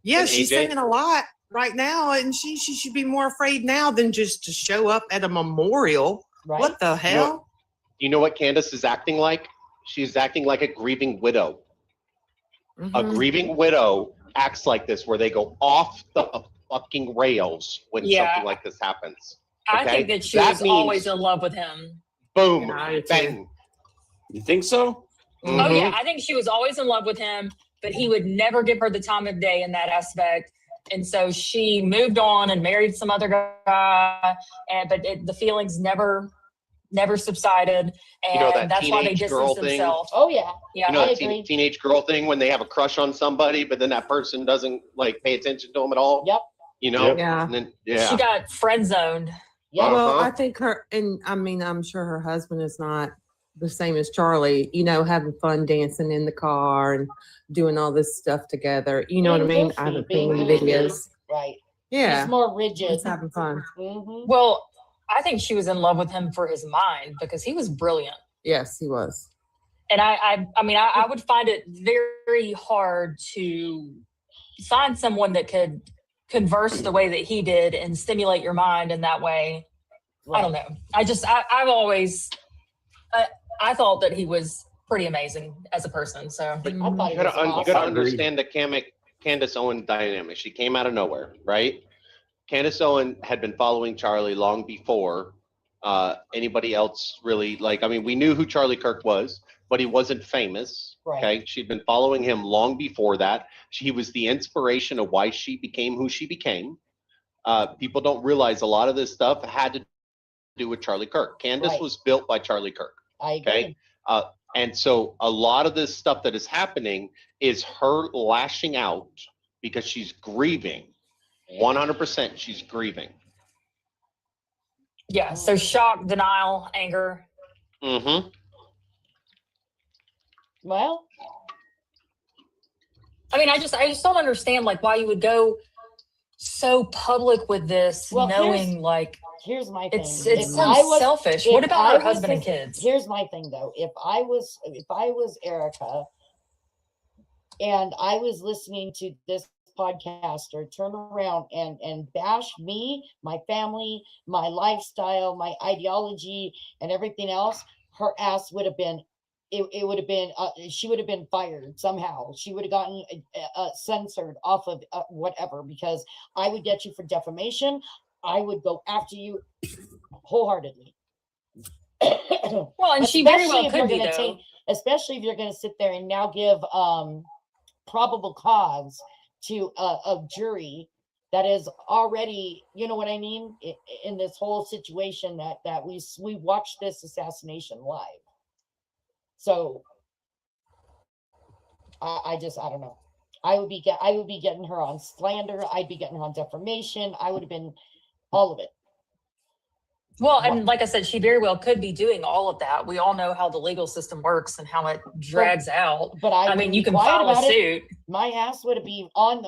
yeah, And she's AJ? saying a lot right now, and she should be more afraid now than just to show up at a memorial. Right? What the hell? You know what Candace is acting like? She's acting like a grieving widow. A grieving widow acts like this, where they go off the fucking rails when Yeah. something like this happens. I Okay? think that she That was means always in love with him. boom, Yeah, I do too. bang. You think so? Oh yeah, I think she was always in love with him, but he would never give her the time of day in that aspect. And so she moved on and married some other guy, but the feelings never subsided, and You know that that's why they teenage girl distanced thing? themselves. Oh yeah. Yeah, You know I that agree. teenage girl thing when they have a crush on somebody, but then that person doesn't like pay attention to them at all. Yep. You know. Yeah. And then, She got friend zoned. Yeah. Well, I think I'm sure her husband is not the same as Charlie, having fun dancing in the car and doing all this stuff together. You know what I mean? I haven't seen any videos. Right. Yeah. He's more rigid. He's having fun. Mm-hmm. Well, I think she was in love with him for his mind because he was brilliant. Yes, he was. And I would find it very hard to find someone that could converse the way that he did and stimulate your mind in that way. I don't know. I've always, I thought that he was pretty amazing as a person. So But I thought you he was gotta awesome. understand the Candace Owen dynamic. She came out of nowhere, right? Candace Owen had been following Charlie long before anybody else really. We knew who Charlie Kirk was, but he wasn't famous. Right. Okay, she'd been following him long before that. He was the inspiration of why she became who she became. People don't realize a lot of this stuff had to do with Charlie Kirk. Candace Right. was built by Charlie Kirk. I agree. Okay. And so a lot of this stuff that is happening is her lashing out because she's grieving. 100% she's grieving. yeah, so shock, denial, anger. Mm-hmm. Well, I just don't understand why you would go so public with this, Well, knowing here's my thing. it's If so I was- selfish. if What about I her was husband and the- kids? Here's my thing though. If I was Erica and I was listening to this podcaster turn around and bash me, my family, my lifestyle, my ideology, and everything else, her ass would have been. It would have been. She would have been fired somehow. She would have gotten censored off of whatever, because I would get you for defamation. I would go after you wholeheartedly. Well, and she very well could be, though. Especially if you're going to sit there and now give probable cause to a jury that is already, you know what I mean, in this whole situation that we watched this assassination live. So I don't know. I would be getting her on slander. I'd be getting her on defamation. I would have been all of it. Well, and like I said, she very well could be doing all of that. We all know how the legal system works and how it drags out. But I mean, you can file a suit. My ass would be on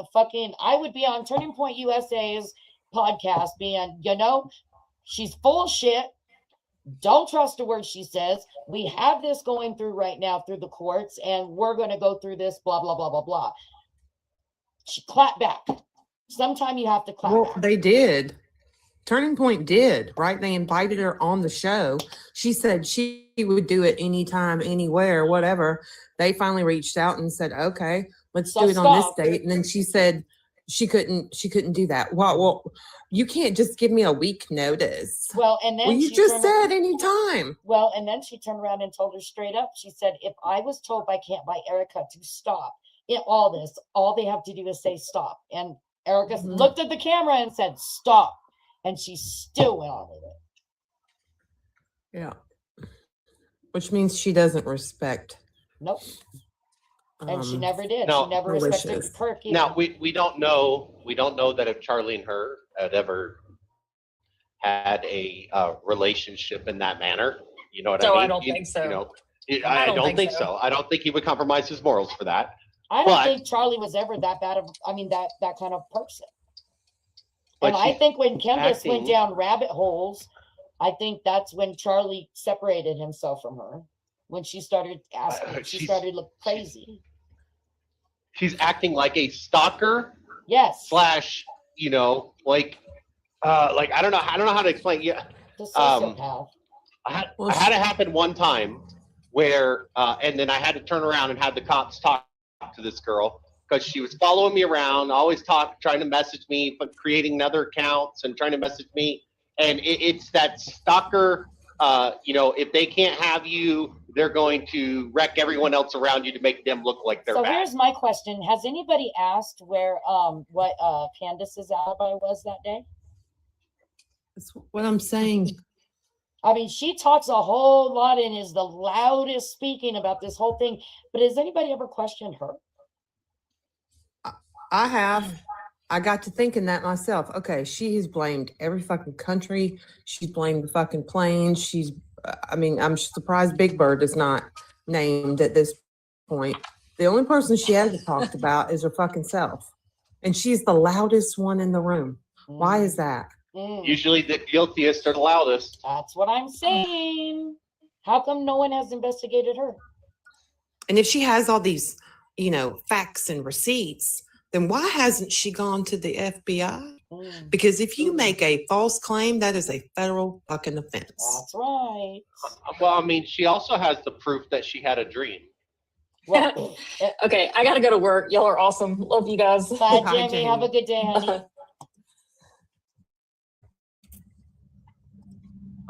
I would be on Turning Point USA's podcast being, she's full of shit. Don't trust a word she says. We have this going through right now through the courts, and we're going to go through this, blah, blah, blah, blah, blah. She clapped back. Sometime you have to clap back. They did. Turning Point did, right? They invited her on the show. She said she would do it anytime, anywhere, whatever. They finally reached out and said, okay, let's do it on this date. And then she said she couldn't do that. Well, you can't just give me a week notice. Well, and then you just said anytime. Well, and then she turned around and told her straight up. She said, if I was told by Erica to stop in all this, all they have to do is say stop. And Erica looked at the camera and said, stop. And she still went on with it. Yeah. Which means she doesn't respect. Nope. And she never did. No, she never respected Kirk either. Now we don't know that if Charlie and her had ever had a relationship in that manner. You know what I mean? I don't think so. You know, I don't think so. I don't think he would compromise his morals for that. I don't think Charlie was ever that bad of, that kind of person. And I think when Candace went down rabbit holes, I think that's when Charlie separated himself from her. When she started asking, she started to look crazy. She's acting like a stalker. Yes. / you know, like I don't know how to explain. Yeah. The sociopath. I had it happen one time where, and then I had to turn around and have the cops talk to this girl because she was following me around, always trying to message me, but creating other accounts and trying to message me. And it's that stalker. You know, if they can't have you, they're going to wreck everyone else around you to make them look like they're So bad. here's my question: has anybody asked where what Candace's alibi was that day? That's what I'm saying. I mean, she talks a whole lot and is the loudest speaking about this whole thing. But has anybody ever questioned her? I have. I got to thinking that myself. Okay, she has blamed every fucking country. She's blamed the fucking planes. I'm surprised Big Bird is not named at this point. The only person she hasn't talked about is her fucking self. And she's the loudest one in the room. Why is that? Usually the guiltiest are the loudest. That's what I'm saying. How come no one has investigated her? And if she has all these, facts and receipts, then why hasn't she gone to the FBI? Because if you make a false claim, that is a federal fucking offense. That's right. Well, I mean, she also has the proof that she had a dream. Well, okay, I gotta go to work. Y'all are awesome. Love you guys. Bye, Jamie. Have a good day, honey.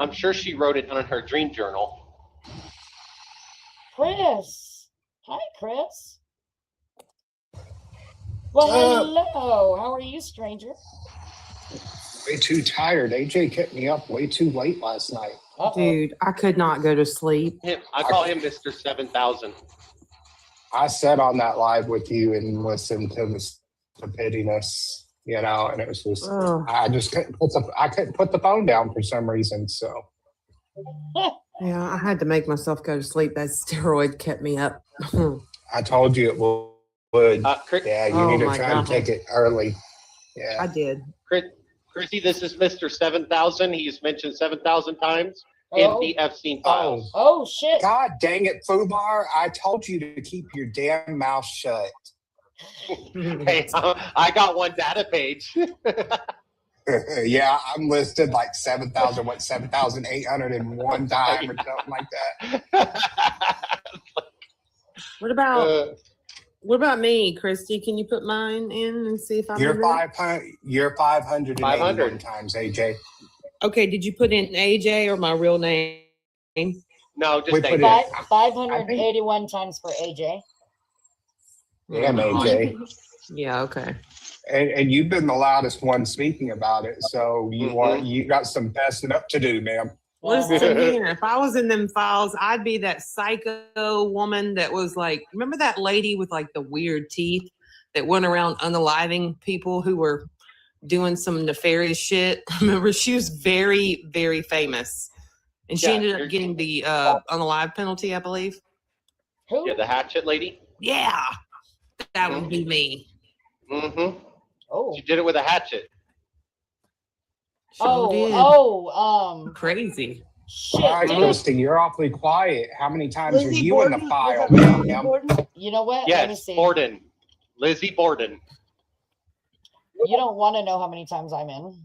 I'm sure she wrote it down in her dream journal. Chris. Hi, Chris. Well, hello. How are you, stranger? Way too tired. AJ kept me up way too late last night. Dude, I could not go to sleep. I call him Mr. 7000. I sat on that live with you and listened to the stupidiness, and it was just, I just couldn't put the phone down for some reason. So, Yeah, I had to make myself go to sleep. That steroid kept me up. I told you it would. Yeah, you need to try and take it early. Yeah, I did. Chrissy, this is Mr. 7000. He's mentioned 7,000 times in the Epstein files. Oh, shit. God dang it, Fubar. I told you to keep your damn mouth shut. Hey, I got one data page. Yeah, I'm listed like 7,801 time or something like that. What about me, Christy? Can you put mine in and see if I'm You're in there? 581 times, AJ. Okay, did you put in AJ or my real name? No, just AJ. 581 times for AJ. Damn, AJ. Yeah, okay. And you've been the loudest one speaking about it, so you got some fessing up to do, ma'am. Listen here, if I was in them files, I'd be that psycho woman that was like, remember that lady with like the weird teeth that went around unaliving people who were doing some nefarious shit? Remember, she was very, very famous. And she ended up getting the unalive penalty, I believe. Who? Yeah, the hatchet lady? Yeah, that would be me. Mm-hmm. Oh. She did it with a hatchet. Sure did. Oh, crazy. Shit, All right, dude. Kristen, you're awfully quiet. How many times are Lizzie you in the Borden? file, Was that Lizzie ma'am? Borden? You know what? Let me Yes, see. Borden. Lizzie Borden. You don't want to know how many times I'm in.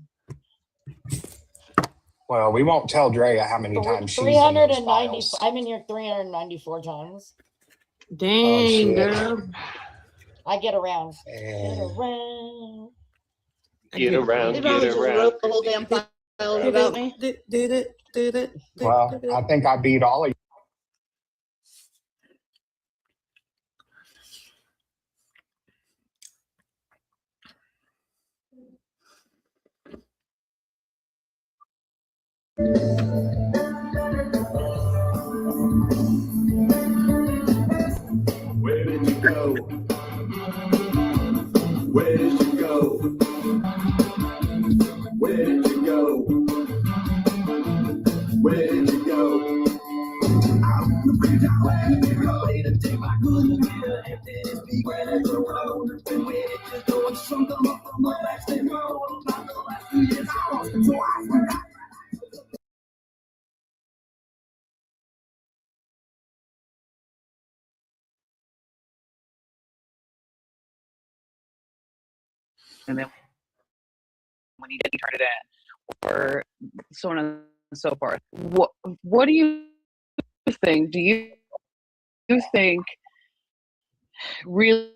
Well, we won't tell Drea how many times she's in those 390. files. I'm in here 394 times. Oh, Dang, shit. girl. I get around. Eh, Get around, They get probably just around. wrote the whole damn files about me. Well, I think I beat all of you. Where did you go? Where did you go? Where did you go? Where did you go? Out the bridge, I went to go. Later, take my good gear. Empty this big red road. Then where did you go? And some come up from the backstage road. About the last 2 years, I lost control. I forgot. And then when he didn't turn it in, or so on and so forth. What do you think? Do you think really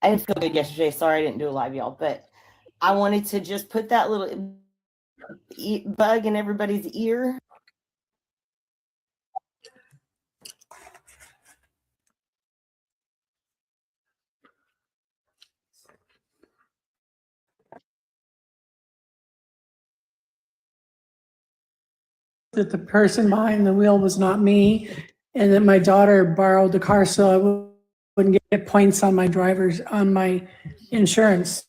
I didn't feel good yesterday. Sorry I didn't do a live, y'all, but I wanted to just put that little bug in everybody's ear. That the person behind the wheel was not me, and that my daughter borrowed the car so I wouldn't get points on my insurance.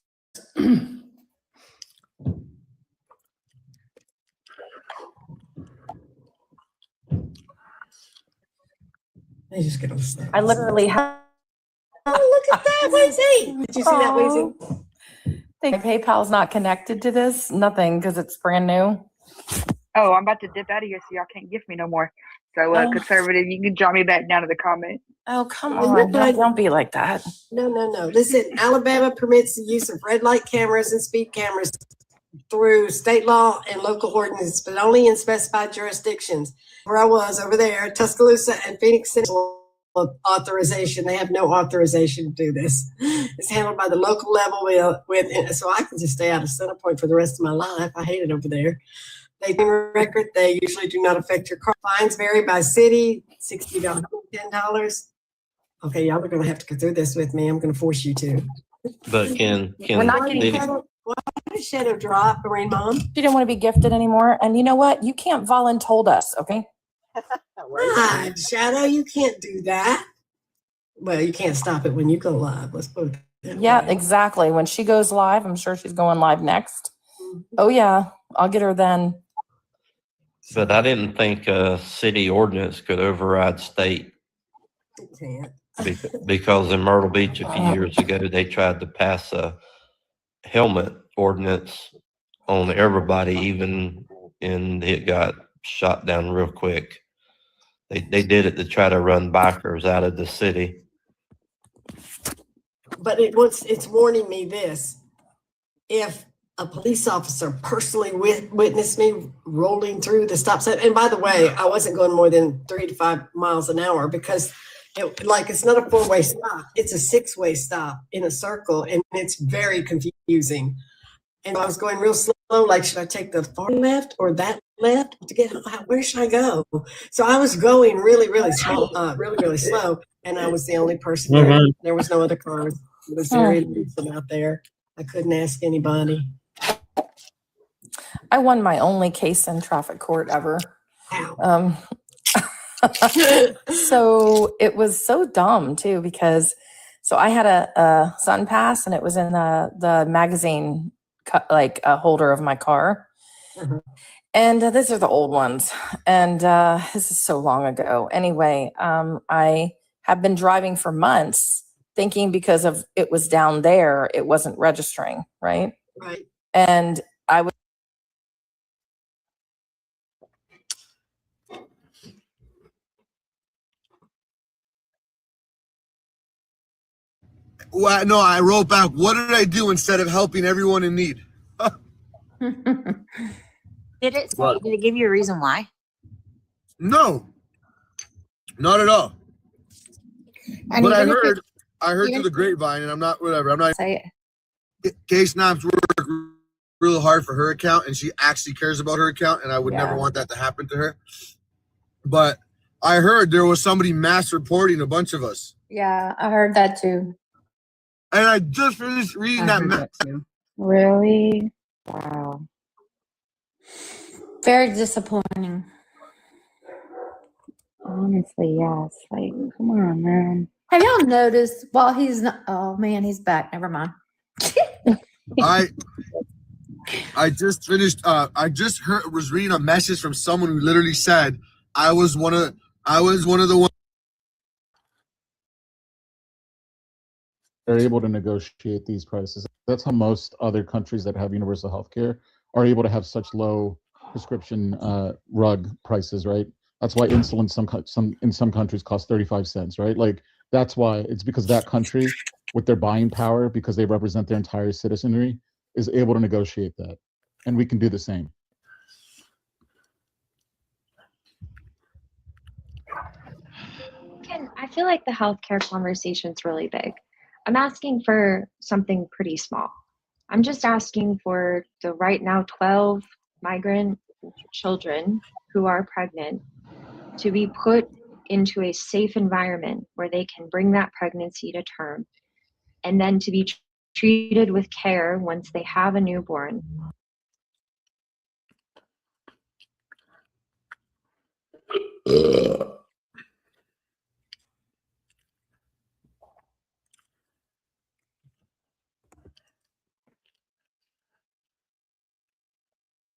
I literally have. Oh, look at that, Wheezy. Did you see that, Wheezy? Think PayPal's not connected to this? Nothing, because it's brand new. Oh, I'm about to dip out of here, so y'all can't gift me no more. So, Oh. conservative, you can drop me back down to the comment. Oh, come Oh, on. no. Don't be like that. No. Listen, Alabama permits the use of red light cameras and speed cameras through state law and local ordinance, but only in specified jurisdictions. Where I was over there, Tuscaloosa and Phoenix Central authorization. They have no authorization to do this. It's handled by the local level so I can just stay out of Center Point for the rest of my life. I hate it over there. They do record. They usually do not affect your car. Fines vary by city, $60 to $10. Okay, y'all are going to have to go through this with me. I'm going to force you to. But We're not getting Why did Shadow drop, Marine Mom? She didn't want to be gifted anymore. And you know what? You can't voluntold us, okay? Right, Shadow, you can't do that. Well, you can't stop it when you go live. Let's put it that Yeah, way. exactly. When she goes live, I'm sure she's going live next. Oh, yeah. I'll get her then. But I didn't think a city ordinance could override state You can't. because in Myrtle Beach a few years ago, they tried to pass a helmet ordinance on everybody, and it got shot down real quick. They did it to try to run bikers out of the city. But it's warning me this. If a police officer personally witnessed me rolling through the stop sign, and by the way, I wasn't going more than 3 to 5 miles an hour because it's not a 4-way stop. It's a 6-way stop in a circle, and it's very confusing. And I was going real slow, like, should I take the far left or that left to get where should I go? So I was going really, really small, really slow, and I was the only person there. Mhm. There was no other cars. It was very lonesome out there. I couldn't ask anybody. I won my only case in traffic court ever. So it was so dumb too, because I had a Sun Pass and it was in the magazine holder of my car. And these are the old ones. And this is so long ago. Anyway, I have been driving for months thinking because of it was down there, it wasn't registering, right? Right. And I would. Well, no, I wrote back, what did I do instead of helping everyone in need? Did it say, What? did it give you a reason why? No, not at all. And But I even if heard, even through the grapevine, and I'm not, whatever. I'm not. Say it. K-Snaps work really hard for her account, and she actually cares about her account, and I would never want that to happen to her. But I heard there was somebody mass reporting a bunch of us. Yeah, I heard that too. And I just finished reading that. Too. Really? Wow. Very disappointing. Honestly, yes. Like, come on, man. Have y'all noticed while he's not, oh man, he's back. Never mind. I just finished. I just was reading a message from someone who literally said, I was one of the ones. They're able to negotiate these prices. That's how most other countries that have universal health care are able to have such low prescription drug prices, right? That's why insulin in some countries costs 35 cents, right? Like that's why it's because that country with their buying power, because they represent their entire citizenry, is able to negotiate that. And we can do the same. I feel like the healthcare conversation is really big. I'm asking for something pretty small. I'm just asking for the right now 12 migrant children who are pregnant to be put into a safe environment where they can bring that pregnancy to term and then to be treated with care once they have a newborn.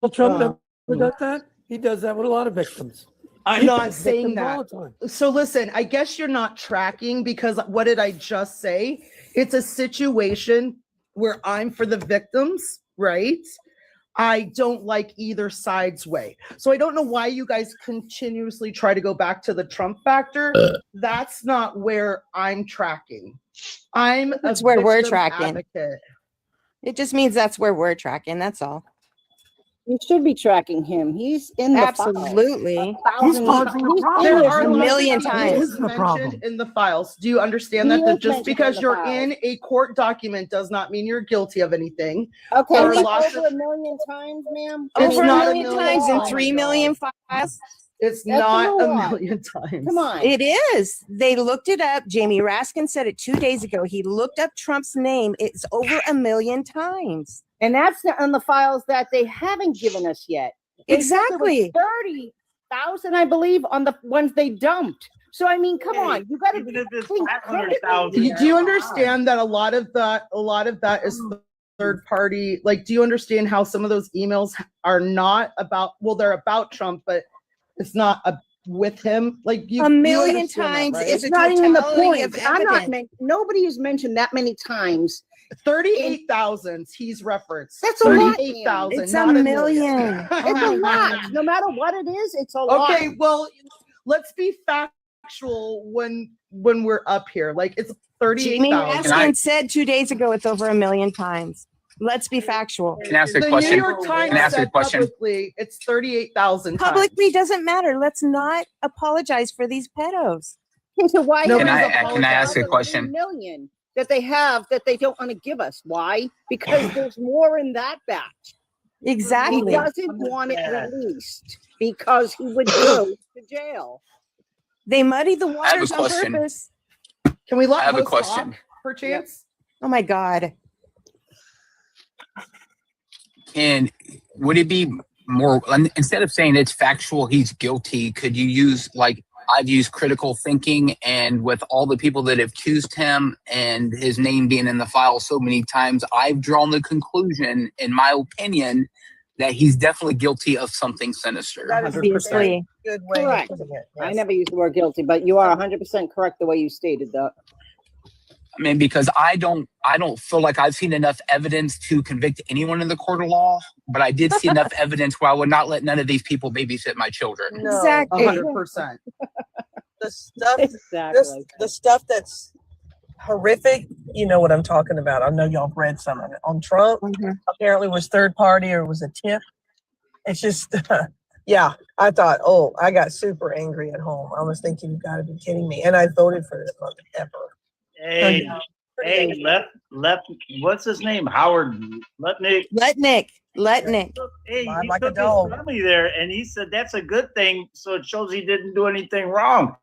Well, Trump never does that. He does that with a lot of victims. I'm He not picks saying victims all that. the time. So listen, I guess you're not tracking because what did I just say? It's a situation where I'm for the victims, right? I don't like either side's way. So I don't know why you guys continuously try to go back to the Trump factor. That's not where I'm tracking. That's where we're victim tracking. advocate. It just means that's where we're tracking. That's all. You should be tracking him. He's in the Absolutely. He's causing the problem. There are A lots million of times. things mentioned in the files. Do you understand He that is just mentioned because in the you're files. in a court document does not mean you're guilty of anything? Okay, There are that's lots over of- a million times, ma'am. It's Over not a million times and 3 million files. It's That's not a a lot. million times. Come on. It is. They looked it up. Jamie Raskin said it 2 days ago. He looked up Trump's name. It's over a million times. And that's on the files that they haven't given us yet. They said there was Exactly. 30,000, I believe, on the ones they dumped. So I mean, come on, you got to think critically. Do you understand that a lot of that is third party? Like, do you understand how some of those emails are not about? Well, they're about Trump, but it's not with him. Like you, A million you understand that, times right? is It's not even the totality point. of I'm not. evidence. Nobody has mentioned that many times. 38,000 he's referenced. That's a lot. 38,000. It's not a million. million. It's a lot. No matter what it is, it's a lot. Okay, well, let's be factual when we're up here. Like it's Jamie 38,000. Raskin said 2 days ago it's over a million times. Let's be factual. Can I ask a The question? New York Times Can I ask a said question? publicly it's 38,000. Publicly doesn't matter. Let's not apologize for these pedos. So why? Nobody's Can I ask a apologizing for the question? 3 million that they have that they don't want to give us? Why? Because there's more in that batch. Exactly. He doesn't want it released because he would go to jail. They muddy the I have a waters on question. purpose. Can we let I have a host question. talk, perchance? Oh my God. And would it be more, instead of saying it's factual, he's guilty, could you use, like, I've used critical thinking, and with all the people that have accused him and his name being in the file so many times, I've drawn the conclusion, in my opinion, that he's definitely guilty of something sinister. That is Obviously. good way. Correct. I never used the word guilty, but you are 100% correct the way you stated that. I mean, because I don't feel like I've seen enough evidence to convict anyone in the court of law, but I did see enough evidence where I would not let none of these people babysit my children. No, Exactly. 100%. the stuff, Exactly. the stuff that's horrific. You know what I'm talking about. I know y'all have read some of it on Trump. Apparently, was third party or was a tip. It's just, yeah. I thought, oh, I got super angry at home. I was thinking, you got to be kidding me, and I voted for this motherfucker. Hey, hey, left. What's his name? Howard Lutnick. Letnick. Hey, he like a took his dog. family there, and he said that's a good thing. So it shows he didn't do anything wrong.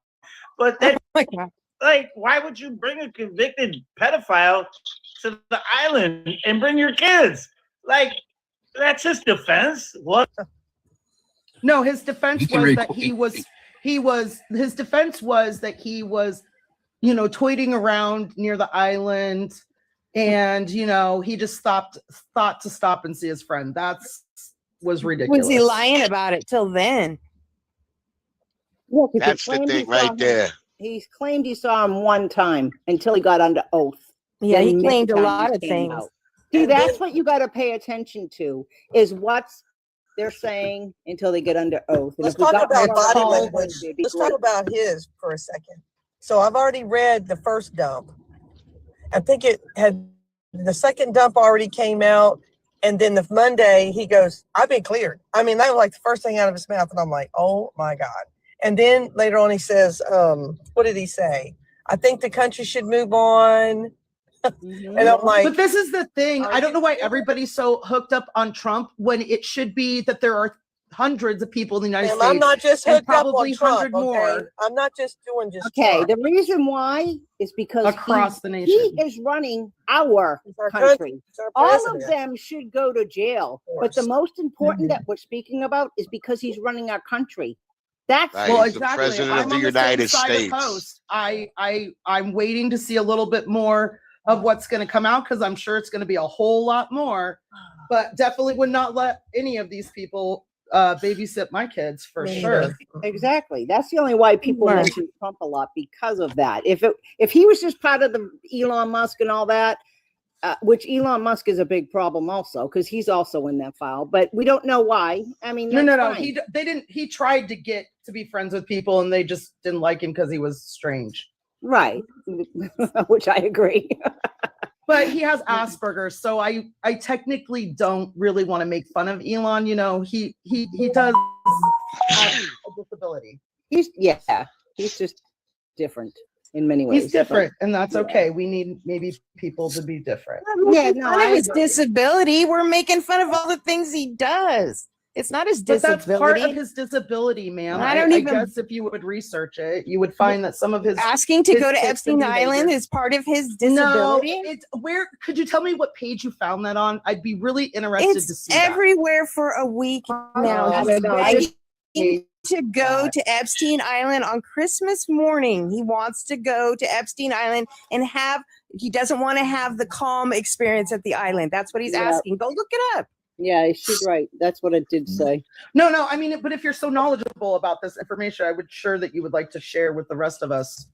But that, like, why would you bring a convicted pedophile to the island and bring your kids? Like, that's his defense. What? No, his defense was that his defense was that he was, you know, toiling around near the island, and you know, he just thought to stop and see his friend. Was ridiculous. Was he lying about it till then? Yeah, 'cause he That's the claimed he thing saw right him- there. He claimed he saw him one time until he got under oath. Yeah, he Then claimed a next time lot he of came things. out. See, that's what you got to pay attention to, is what's they're saying until they get under oath. And Let's if we talk got about more body calls, language. it'd be Let's great. talk about his for a second. So I've already read the first dump. I think the second dump already came out. And then the Monday he goes, I've been cleared. I mean, that was like the first thing out of his mouth. And I'm like, oh my God. And then later on he says, what did he say? I think the country should move on. And I'm like, but this is the thing. I don't know why everybody's so hooked up on Trump when it should be that there are hundreds of people in the United States. I'm not just and hooked up probably on Trump, 100 more. okay? I'm not just doing just Okay, Trump. the reason why is because Across the nation. he is running our our country. country. It's our All of president. them should go to jail. But the most important that we're speaking about is because he's running our country. That's Right, Well, he's the exactly. president I'm of the on the United same side of States. Post. I'm waiting to see a little bit more of what's going to come out, because I'm sure it's going to be a whole lot more. But definitely would not let any of these people babysit my kids for sure. Exactly. That's the only why people Right. mention Trump a lot, because of that. If he was just part of the Elon Musk and all that, which Elon Musk is a big problem also, because he's also in that file, but we don't know why. I mean, No. that's fine. He tried to get to be friends with people, and they just didn't like him because he was strange. Right. Which I agree. But he has Asperger's, so I technically don't really want to make fun of Elon. You know, he does have a disability. He's just different in many ways. He's different, and that's okay. We need maybe people to be different. Yeah, no, none I of his agree. disability. We're making fun of all the things he does. It's not his But disability. that's part of his disability, ma'am. I don't even- guess if you would research it, you would find that some of his Asking to his go to tics and Epstein Island behavior- is part of his No, disability. it's where. Could you tell me what page you found that on? I'd be really interested to It's see that. everywhere for a week now. I He's don't know. begging to go to Epstein Island on Christmas morning. He wants to go to Epstein Island and he doesn't want to have the calm experience at the island. That's what he's Yeah. asking. Go look it up. Yeah, she's right. That's what it did say. No. I mean, but if you're so knowledgeable about this information, I would sure that you would like to share with the rest of us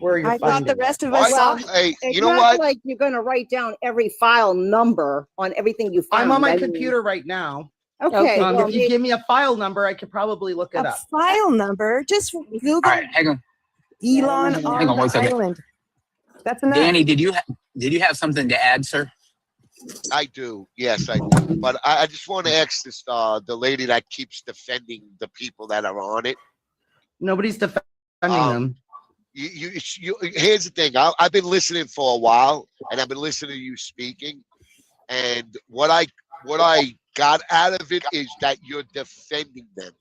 where you're I thought finding the it. rest of us Well, saw. hey, It's you know not what? like you're going to write down every file number on everything you found. I'm on my I mean, computer right now. Okay. well, If you give me a file number, I could probably look it A up. file number. Just Google All right, hang on. Elon Hang on on one the second. island. That's enough. Danny, did you have something to add, sir? I do. Yes, I do. But I just want to ask this, the lady that keeps defending the people that are on it. Nobody's defending them. Here's the thing. I've been listening for a while, and I've been listening to you speaking. And what I got out of it is that you're defending them.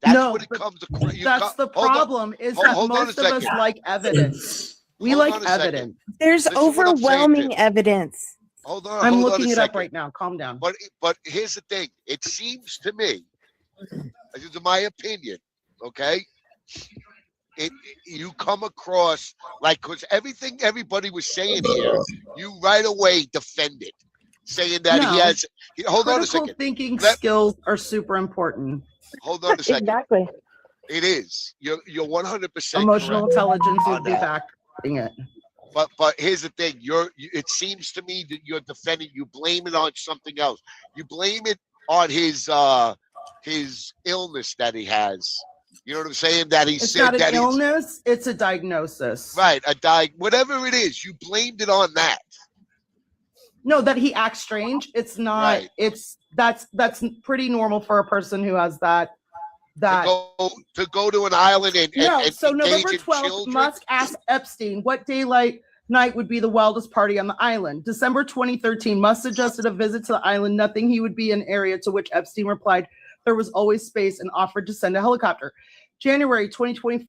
That's No, what it but comes across. That's the problem. Is that hold on a most of us second. like evidence. We Hold like on a second. evidence. There's Listen what I'm saying, overwhelming Tim. evidence. Hold I'm on looking a it up second. right now. Calm down. But here's the thing. It seems to me, this is my opinion, okay? You come across like, because everything everybody was saying here, you right away defended, saying that he No. has. Hold on a Critical second. thinking skills are super important. Hold on a second. Exactly. It is. You're 100% Emotional correct intelligence on would be that. backing it. But here's the thing: it seems to me that you're defending. You blame it on something else. You blame it on his illness that he has. You know what I'm saying? That he It's said not that an illness, it's a diagnosis. right, whatever it is. You blamed it on that. No, that he acts strange. It's not. Right. It's that's pretty normal for a person who has that. To go to an island and So engage November in 12th, children? Musk asked Epstein what daylight night would be the wildest party on the island. December 2013, Musk suggested a visit to the island, nothing he would be an area, to which Epstein replied there was always space and offered to send a helicopter. January 2014,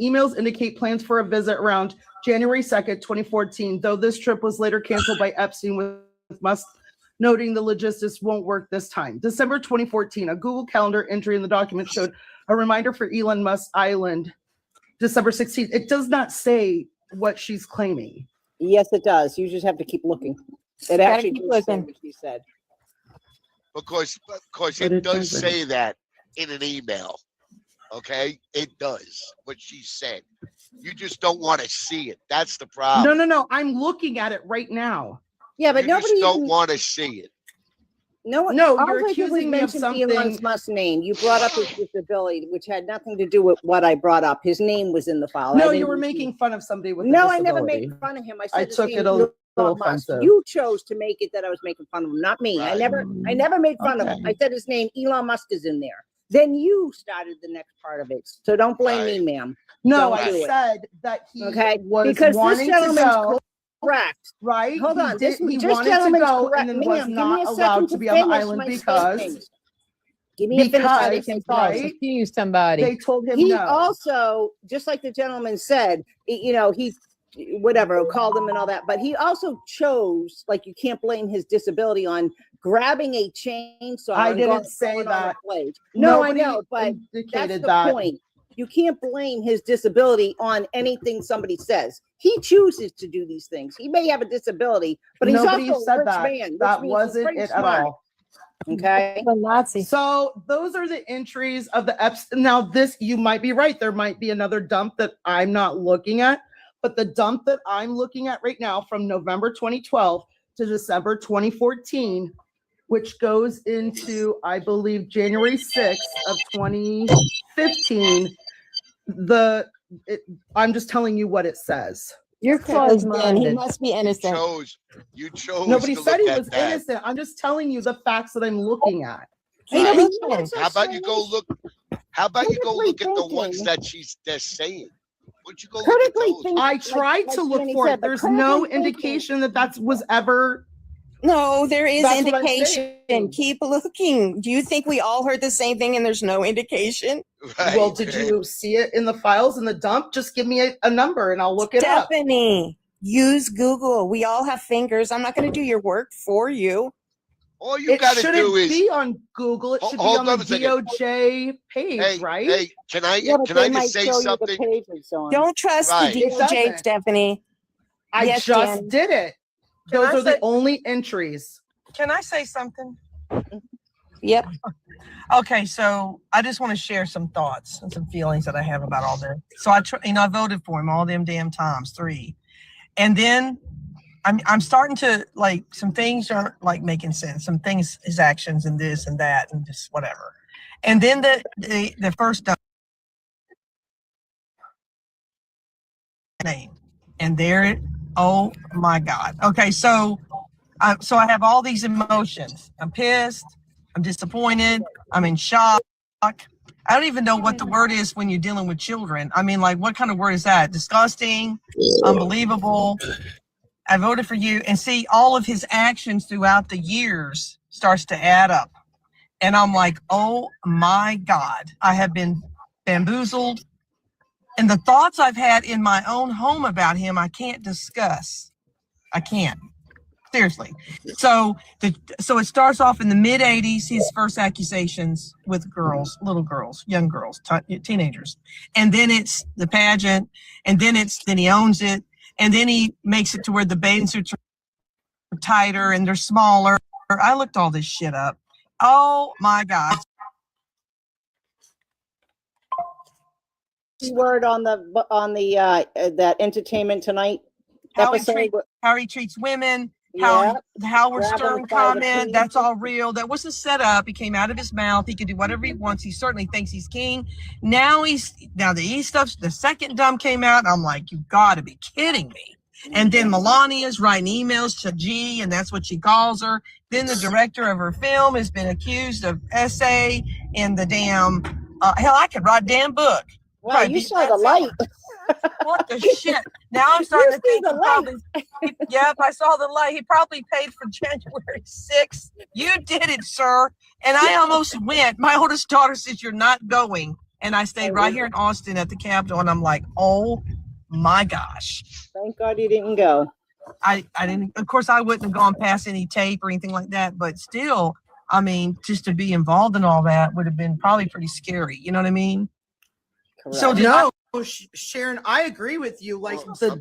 emails indicate plans for a visit around January 2nd, 2014, though this trip was later canceled by Epstein, with Musk noting the logistics won't work this time. December 2014, a Google Calendar entry in the document showed a reminder for Elon Musk Island, December 16th. It does not say what she's claiming. Yes, it does. You just have to keep looking. It actually does say what she said. Because it does say that in an email. Okay, it does what she said. You just don't want to see it. That's the problem. No. I'm looking at it right now. Yeah, but you nobody just don't even- want to see it. No, No, all you're I did was accusing me of mention something- Elon Musk's name. You brought up his disability, which had nothing to do with what I brought up. His name was in the file. No, I you didn't- were making fun of somebody with a No, I disability. never made fun of him. I said I his took name, it a Elon little Musk. offensive. You chose to make it that I was making fun of him, not me. I never made fun of him. I said his name, Elon Musk, is in there. Then you started the next part of it. So don't blame me, ma'am. No, Don't I do it. said that he Okay, was because this wanting to gentleman's go. correct. Right? Hold on. This he this wanted to gentleman's go correct. and then Ma'am, was give me not a second allowed to be on the finish island my because statement. Give me a finish my because statement. right? somebody. They told him He no. also, just like the gentleman said, he whatever called him and all that, but he also chose, like, you can't blame his disability on grabbing a chainsaw. I and didn't going say on a that. plate. No, Nobody I know, but that's indicated the that. point. You can't blame his disability on anything somebody says. He chooses to do these things. He may have a disability, but he's Nobody also a said rich that. man. which That means he's wasn't pretty it at smart. all. Okay. So those are the entries of the Epstein. Now, this, you might be right. There might be another dump that I'm not looking at, but the dump that I'm looking at right now from November 2012 to December 2014, which goes into, I believe, January 6th of 2015. I'm just telling you what it says. You're closed, man. He Closed-minded. must be innocent. You chose. Nobody to said look he at was that. innocent. I'm just telling you the facts that I'm looking at. Right. How about you go look? How about you go look at the ones that they're saying? Would you go look at those? I tried to look for it. There's no indication that was ever. No, there is That's what I'm indication. saying. Keep looking. Do you think we all heard the same thing and there's no indication? Well, did you see it in the files in the dump? Just give me a number and I'll look it up. Stephanie, use Google. We all have fingers. I'm not going to do your work for you. All you It got to shouldn't do is be on Google. It should be hold on on the a second. DOJ page, Hey, right? hey, can I just say something? Don't trust Right. the DOJ, Stephanie. I Yes, just Jen. did it. Can Those I are the say- only entries. Can I say something? Yep. Okay, so I just want to share some thoughts and some feelings that I have about all this. So I voted for him all them damn times, 3, and then I'm starting to, like, some things aren't, like, making sense. Some things, his actions and this and that and just whatever. And then the first name, and there, oh my God. Okay, so I have all these emotions. I'm pissed. I'm disappointed. I'm in shock. I don't even know what the word is when you're dealing with children. I mean, like, what kind of word is that? Disgusting, unbelievable. I voted for you, and see, all of his actions throughout the years starts to add up. And I'm like, oh my God, I have been bamboozled. And the thoughts I've had in my own home about him, I can't discuss. I can't. Seriously. So it starts off in the mid 80s, his first accusations with girls, little girls, young girls, teenagers. And then it's the pageant, and then he owns it, and then he makes it to where the bathing suits are tighter and they're smaller. I looked all this shit up. Oh my God. word on the that Entertainment Tonight episode. How he treats women, Yeah. how Howard Grab 'em Stern by the comment, feet. that's all real. That wasn't set up. He came out of his mouth. He could do whatever he wants. He certainly thinks he's king. Now the stuff, the second dumb came out. I'm like, you gotta be kidding me. And then Melania's writing emails to G, and that's what she calls her. Then the director of her film has been accused of essay in the damn, hell, I could write a damn book. Wow, you saw the light. What the shit? Now I'm starting to think yep, I saw the light. He probably paid for January 6th. You did it, sir. And I almost went. My oldest daughter says, you're not going. And I stayed right here in Austin at the Capitol. And I'm like, oh my gosh. Thank God you didn't go. I didn't, of course, I wouldn't have gone past any tape or anything like that. But still, I mean, just to be involved in all that would have been probably pretty scary. You know what I mean? Correct. So No, Sharon, I agree with you. Like the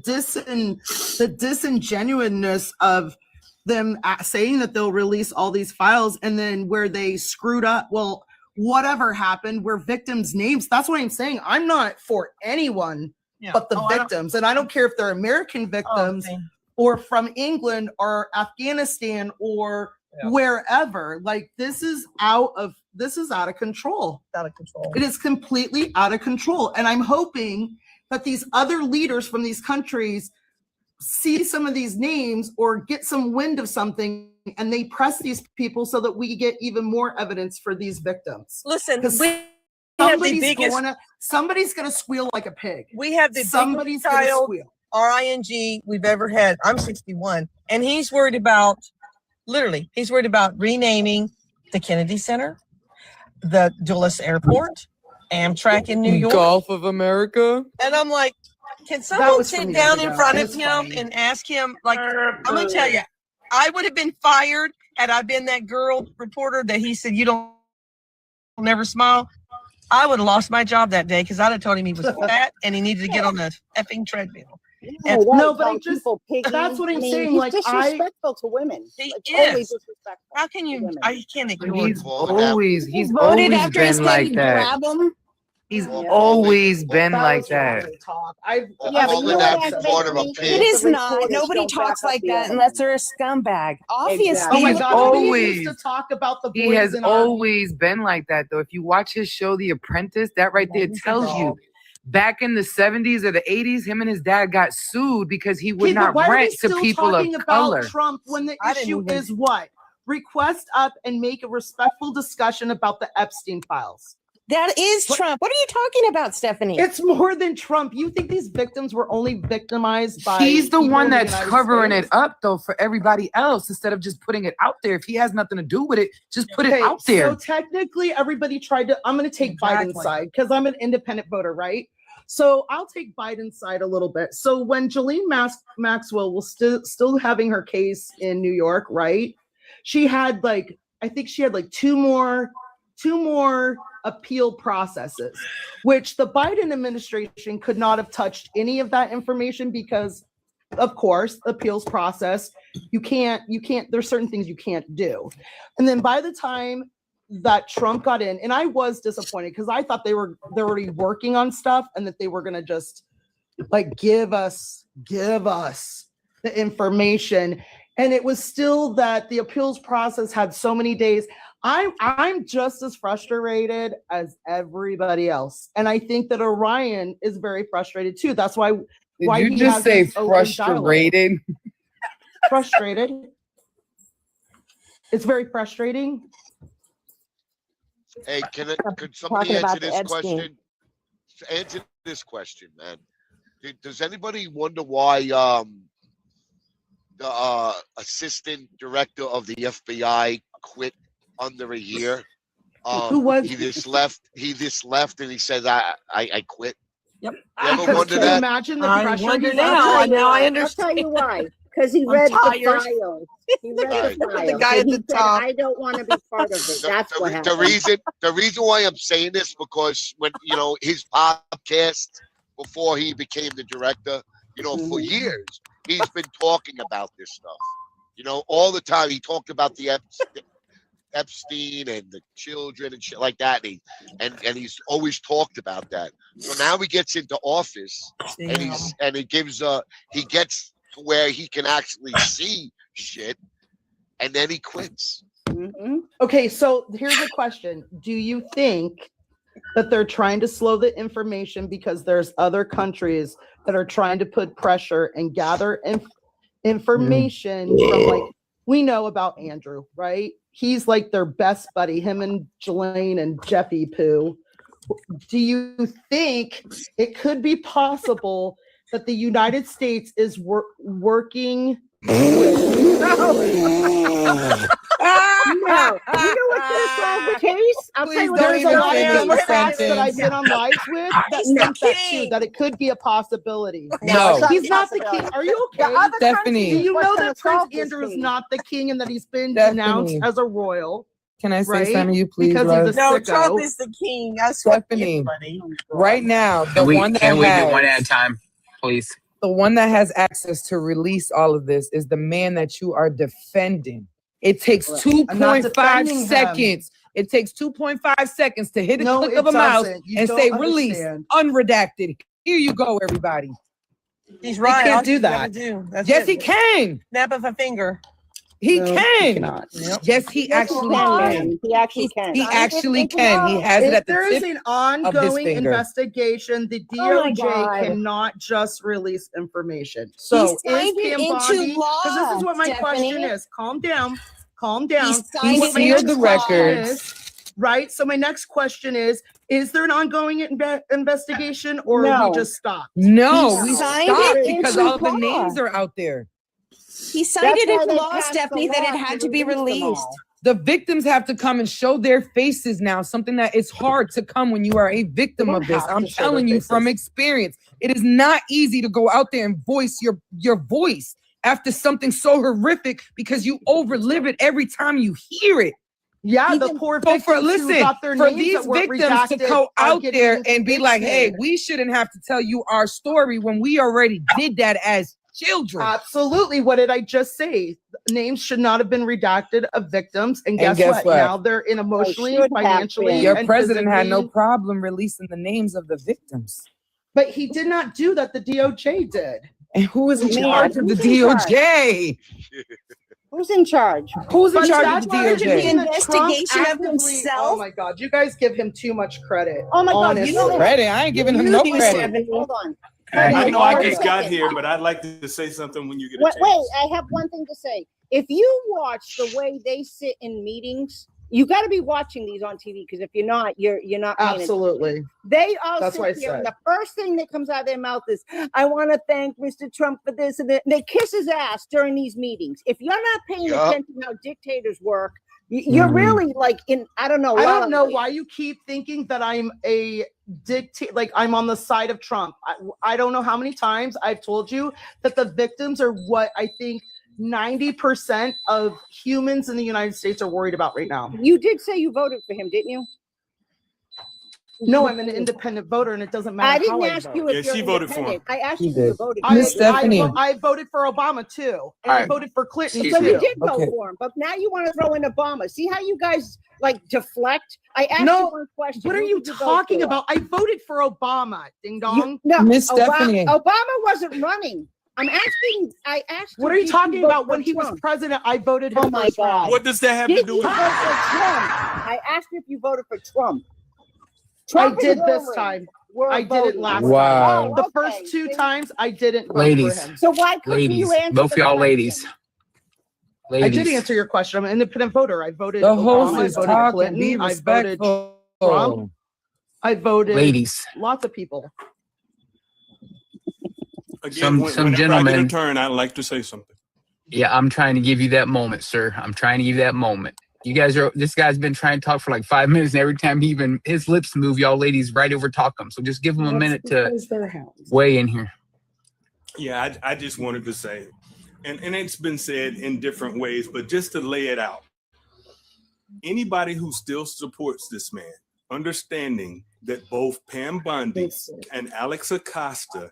disingenuousness of them saying that they'll release all these files, and then where they screwed up. Well, whatever happened, where victims' names. That's what I'm saying. I'm not for anyone but the victims, and I don't care if they're American victims or from England or Afghanistan or wherever. Like this is out of control. Out of control. It is completely out of control. And I'm hoping that these other leaders from these countries see some of these names or get some wind of something, and they press these people so that we get even more evidence for these victims. Listen, somebody's gonna squeal like a pig. We have the somebody's biggest gonna child squeal. RING we've ever had. I'm 61, and he's worried about renaming the Kennedy Center, the Dulles Airport, Amtrak in New York, Gulf of America. And I'm like, can someone sit down in front of him and ask him? Like, I'm gonna tell you, I would have been fired had I been that girl reporter that he said you don't never smile. I would have lost my job that day because I'd have told him he was fat and he needed to get on the effing treadmill. No, but I just that's what I'm saying. He's Like disrespectful to women. He Like, totally is. disrespectful. How can you? I can't ignore He's it. always Voted always after his been like kid that. grab him. He's always been like that. Yeah, but you know what, it is not. Nobody talks like that unless they're a scumbag. Obviously, He's always to talk about the he boys has in our- always been like that though. If you watch his show The Apprentice, that right there tells you back in the 70s or the 80s, him and his dad got sued because he would Okay, but not why are we rent to still people of talking about color. Trump when the I didn't issue even- is what? Request up and make a respectful discussion about the Epstein files. that is Trump. What are you talking about, Stephanie? It's more than Trump. You think these victims were only victimized by He's the people one in the that's United covering States? it up though for everybody else instead of just putting it out there. If he has nothing to do with it, just put it Okay, out there. So technically, everybody tried to. I'm going to take Biden's Exactly. side because I'm an independent voter, right? So I'll take Biden's side a little bit. So when Ghislaine Maxwell was still having her case in New York, right? She had like, I think she had like two more appeal processes, which the Biden administration could not have touched any of that information because, of course, the appeals process, you can't, there's certain things you can't do. And then by the time that Trump got in, and I was disappointed because I thought they're already working on stuff and that they were going to just like give us the information. And it was still that the appeals process had so many days. I'm just as frustrated as everybody else. And I think that Orion is very frustrated too. That's why Did he you just has say this open dialogue. frustrated? Frustrated. It's very frustrating. Hey, could somebody Talking answer about this Epstein. question? Answer this question, man. Does anybody wonder why the assistant director of the FBI quit under a year? Who was he just left and he says I quit. Yep. You ever Because wonder can you that? imagine the I pressure wonder he's now. under? Now I I'll understand. tell you why. Because he I'm read the tired. files. He read Right. the files. The guy and at he the said, top. I don't want to be part of it. That's what The happened. reason why I'm saying this because when his podcast before he became the director, for years he's been talking about this stuff. All the time he talked about the Epstein and the children and shit like that, and he's always talked about that. So now he gets into office, and he gets to where he can actually see shit, and then he quits. Okay, so here's a question: do you think that they're trying to slow the information because there's other countries that are trying to put pressure and gather information from, like, we know about Andrew, right? He's like their best buddy, him and Jelaine and Jeffy Pooh. Do you think it could be possible that the United States is working with... No, you know what could solve the case? I'll tell you what. There's a lot of Democrats that I've been on lives with that think that too, that it could be a possibility. No. He's not the king. Are you okay? Stephanie. Do you know that Prince Andrew is not the king and that he's been denounced as a royal? Can I say right? something to you, please? Because love? he's a No, sicko. Trump is the king. I swear to Stephanie, everybody. right now, the one that Can we has, do one at a time, please? the one that has access to release all of this is the man that you are defending. It takes I'm not 2.5 defending him. seconds. It takes 2.5 seconds to hit a No, click it of a mouse doesn't. You and don't say release, understand. unredacted. Here you go, everybody. He's right. can't All do you gotta that. do. That's Yes, it. he can. Snap of a finger. He No, can. he cannot. Yes, he actually can. He actually can. He actually can. He has it If at the there is tip an of his ongoing finger. investigation, the Oh my DOJ God. cannot just release information. So is signed it Pam into Bondi? law, Because this is what my question Stephanie. is. Calm down. Calm down. signed What it my sealed next the question records. is, right? So my next question is there an ongoing investigation, or No. we just stopped? No, He we signed stopped it because into all the law. names are out there. He signed That's it why into they law, passed the Stephanie, that law it had to be release them released. all. The victims have to come and show their faces now, something that it's hard to come when you are a victim don't of this. have I'm to show telling their you from faces. experience. It is not easy to go out there and voice your voice after something so horrific because you overlive it every time you hear it. Yeah, the poor So victims for who got their for names these that weren't victims to redacted go are out there getting and be like, hey, fixed. we shouldn't have to tell you our story when we already did that as children. Absolutely. What did I just say? Names should not have been redacted of victims. And guess, guess what? Now they're in emotionally, should have financially, been. Your and president had no physically. problem releasing the names of the victims. But he did not do that. The DOJ did. And who is in Man, charge of the who's in charge? DOJ? Who's in charge? Who's in But charge that's of the why I'm DOJ? saying that Trump Investigation of actively- himself? Oh my God, you guys give him too much credit. Oh my God, honestly. you know what? Credit? I ain't giving him no credit. Hold on. I know I Hold just on. got here, but I'd like to say something when you get a Wait, chance. wait, I have one thing to say. If you watch the way they sit in meetings, you got to be watching these on TV, because if you're not, you're not paying attention. Absolutely. They all That's what I sit here, and said. the first thing that comes out of their mouth is, "I want to thank Mr. Trump for this and that." They kiss his ass during these meetings. If you're not paying Yup. attention how dictators work, you're really like in, I don't know. I La don't La know Land. why you keep thinking that I'm a dictator, like I'm on the side of Trump. I don't know how many times I've told you that the victims are what I think 90% of humans in the United States are worried about right now. You did say you voted for him, didn't you? No, I'm an independent voter, and it doesn't matter. I didn't how ask vote. you if Yeah, you're she voted for him. independent. I asked She you if you did. voted I, Miss Stephanie. I voted for Obama too, and All I right. voted for Clinton Excuse So too. you me. did vote Okay. for him, but now you want to throw in Obama. See how you guys like deflect? I asked No, you one question. What are Who you did vote talking for? about? I voted for Obama. Ding dong. You, no, Miss Stephanie. Obama wasn't running. I asked What you, are you did talking vote about? for When he was Trump? president, I voted him Oh my first God. round. What does that have to Did do you with vote for Trump? I asked you if you voted for Trump. I Trump did and this Hillary time. were I did voting. it last Wow. time. The Oh, first okay. two See? times I didn't vote Ladies. for him. So why couldn't Ladies, you answer both the y'all question? ladies. I did Ladies. answer your question. I'm an independent voter. I voted The host Obama. I is voted talking. Clinton. Be I voted respectful. Trump. I voted Ladies. lots of people. Again, Some whenever I get a gentlemen. turn, I'd like to say something. Yeah, I'm trying to give you that moment, sir. I'm trying to give you that moment. This guy's been trying to talk for like 5 minutes, and every time his lips move, y'all ladies right over talk him. So just give him a minute to weigh in here. Yeah, I just wanted to say, and it's been said in different ways, but just to lay it out. Anybody who still supports this man, understanding that both Pam Bondi and Alex Acosta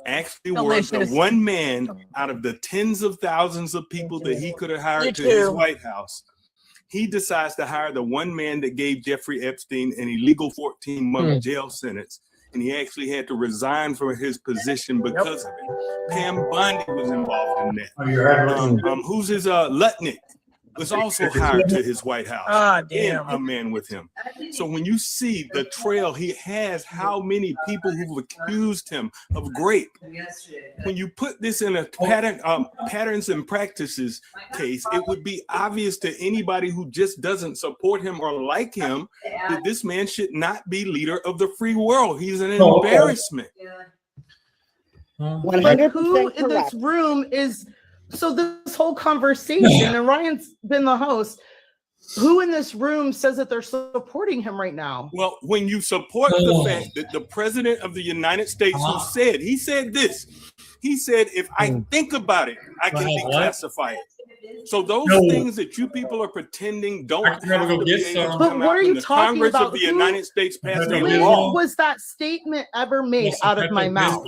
actually were the Delicious. one man out of the tens of thousands of people that he could have You hired to his too. White House he decides to hire the one man that gave Jeffrey Epstein an illegal 14-month jail sentence. And he actually had to resign from his position because of it. Pam Bondi was involved in that. Who's his Lutnick was also hired to his White House. And a man with him. So when you see the trail he has, how many people who've accused him of rape, when you put this in a patterns and practices case, it would be obvious to anybody who just doesn't support him or like him that this man should not be leader of the free world. He's an embarrassment. 100% who in this room is, so this whole conversation, and Ryan's been the host, who in this room says that they're supporting him right now? Well, when you support the fact that the president of the United States he said this, he said, if I think about it, I can declassify it. So those things that you people are pretending don't have to be able to But come what out are when you the talking Congress about? of the United States passed a When law. was that statement ever made out of my mouth?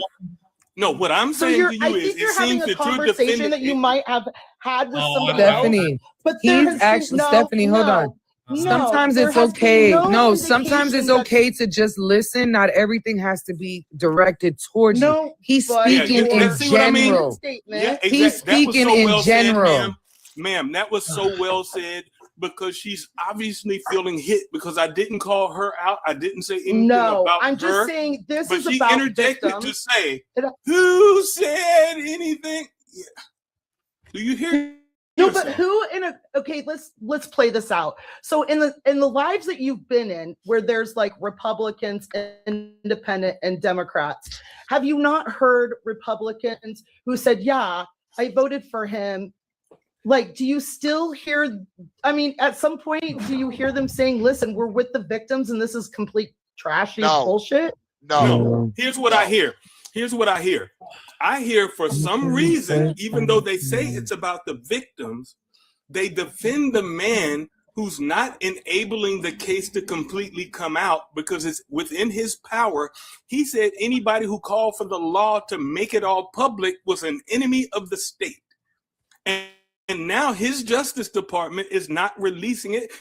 No, what I'm So saying to I you is, think it you're having seems a that you're conversation defending that you might have had with somebody Stephanie, else. But there he's has actually been, Stephanie. Hold on. No, Sometimes there it's has been okay. no No, sometimes it's indication that- okay to just listen. Not everything has to be directed towards you. He's but speaking your in general. Yeah, exactly. He's speaking that was so in well general. said, ma'am, that was so well said, because she's obviously feeling hit because I didn't call her out. I didn't say anything No, about I'm her. just saying this but is she about interjected victims. to say, who said anything? Yeah. Do you hear? No, but who in a okay, let's play this out. So in the lives that you've been in, where there's like Republicans, independent, and Democrats, have you not heard Republicans who said, yeah, I voted for him? Like, do you still hear, I mean, at some point, do you hear them saying, listen, we're with the victims and this is complete trashy bullshit? No. Here's what I hear. Here's what I hear. I hear for some reason, even though they say it's about the victims, they defend the man who's not enabling the case to completely come out because it's within his power. He said anybody who called for the law to make it all public was an enemy of the state. And now his Justice Department is not releasing it.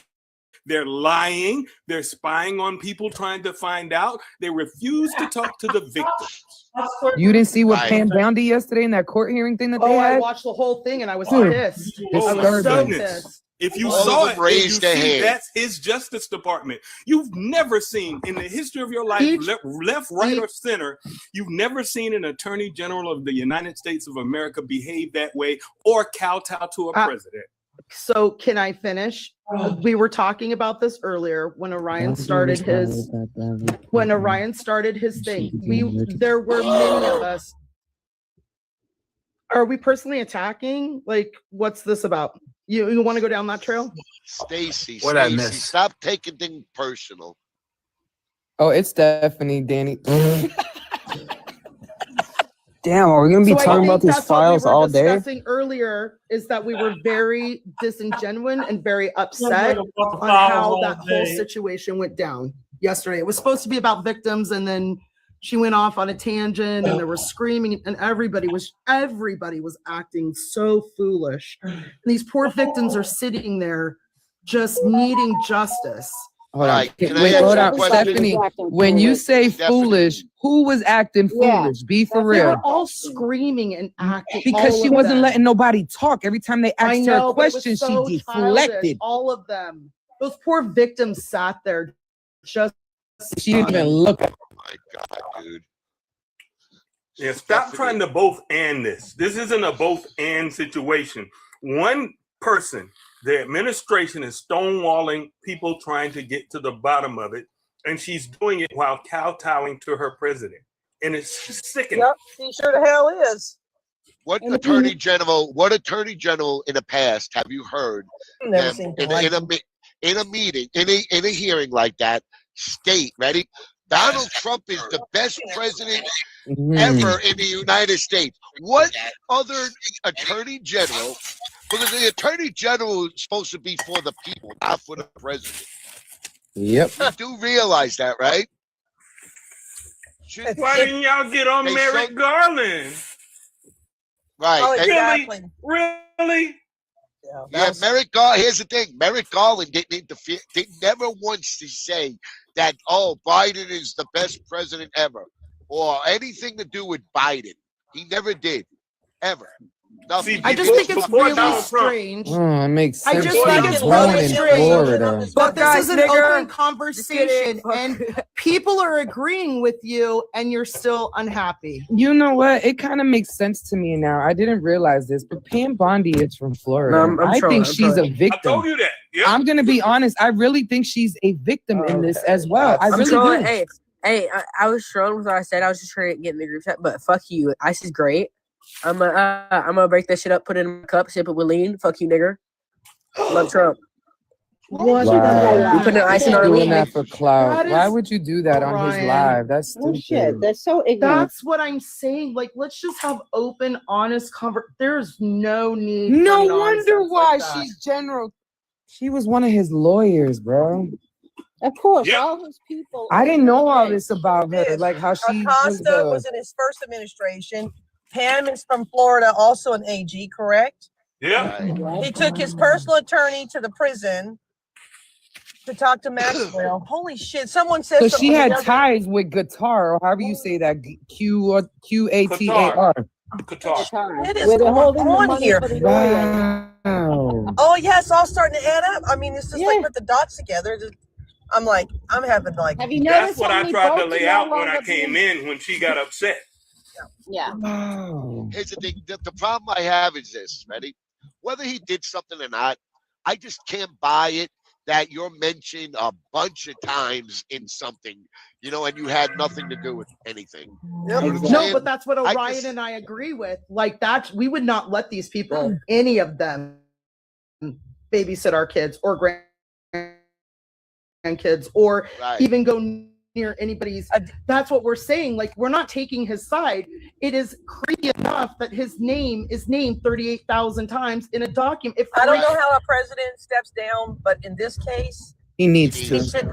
They're lying. They're spying on people trying to find out. They refuse to talk to the victims. You didn't see what Pam Bondi yesterday in that court hearing thing that they Oh, had? I watched the whole thing and I was Dude, pissed. I was so disturbing. pissed. If you All saw of it, them then you raised their see hand. that's his Justice Department. You've never seen in the history of your life, left, right, or center, you've never seen an Attorney General of the United States of America behave that way or kowtow to a president. So can I finish? We were talking about this earlier when Orion started his thing. There were many of us. Are we personally attacking? Like, what's this about? You want to go down that trail? Stacy, What I Stacy, missed? stop taking things personal. Oh, it's Stephanie, Danny. Damn, are we gonna be So I talking think about these that's what files we were all day? discussing earlier is that we were very disingenuous and very upset on how that whole situation went down yesterday. It was supposed to be about victims, and then she went off on a tangent, and there was screaming, and everybody was acting so foolish. And these poor victims are sitting there just needing justice. Hold on. Right. Can I Wait, ask hold you a on. question? Stephanie, when you say foolish, who was acting foolish? Be for They were real. all screaming and acting Because all she of wasn't them. letting nobody talk. Every time they I asked know, her a but it was question, so she childish, deflected. all of them. Those poor victims sat there just. She didn't even look. Oh my God, dude. Yeah, stop trying to both and this. This isn't a both and situation. One person, the administration is stonewalling people trying to get to the bottom of it, and she's doing it while kowtowing to her president. And it's sickening. Yep, he sure the hell is. What attorney general in the past have you heard Never them seen in like a meeting, in a hearing like that, state, ready? Donald Trump is the best president ever in the United States. What other attorney general, because the attorney general is supposed to be for the people, not for the president. Yep. You do realize that, right? Why didn't y'all get on They Merrick show- Garland? Right. Oh, They- exactly. Really? Yeah, Merrick Garland. Here's the thing: Merrick Garland didn't interfere. They never once to say that Biden is the best president ever, or anything to do with Biden. He never did, ever. Nothing. I just think it's really strange. Oh, it makes sense. I just She think was it's born really in strange. Florida. But this is an Nigger. open conversation, and people are agreeing with you, and you're still unhappy. You know what? It kind of makes sense to me now. I didn't realize this, but Pam Bondi is from Florida. No, I'm I trolling, think I'm she's trolling. a victim. I told you that. Yep. I'm gonna be honest. I really think she's a victim in this as well. I I'm really trolling. do. Hey, I was trolling with what I said. I was just trying to get in the group chat, but fuck you. Ice is great. I'm gonna break that shit up, put it in my cup, sip it with lean. Fuck you, nigger. Love Trump. What? You putting ice in our doing lean? that for clout? That Why is- would you do that on his Ryan. live? That's Bullshit. stupid. That's so ignorant. That's what I'm saying. Like, let's just have open, honest conversation. There's no need. No for wonder nonsense why like that. she's general. She was one of his lawyers, bro. Of course, all his people. I didn't know all this about her, like how she Acosta was in his first administration. Pam is from Florida, also an AG, correct? Yeah. He took his personal attorney to the prison to talk to Maxwell. Holy shit! Someone said So something she had the other- ties with guitar, or however you say that, QATAR. It is Where they're going holding the on money here. for the lawyer. Wow. Oh yeah, it's all starting to add up. I mean, it's just like put the dots together. I'm like, I'm having like. Have you That's noticed what how I many tried to votes lay are out no when I longer came in when she got upset. Yeah. Here's the thing. The problem I have is this. Ready? Whether he did something or not, I just can't buy it that you're mentioned a bunch of times in something, and you had nothing to do with anything. You know what I'm No, saying? but that's what I Orion just- and I agree with. Like that, we would not let these people, any of them, babysit our kids or grandkids, or even go near anybody's. That's what we're saying. Like, we're not taking his side. It is creepy enough that his name is named 38,000 times in a document. I don't know how a president steps down, but in this case, He needs he to. should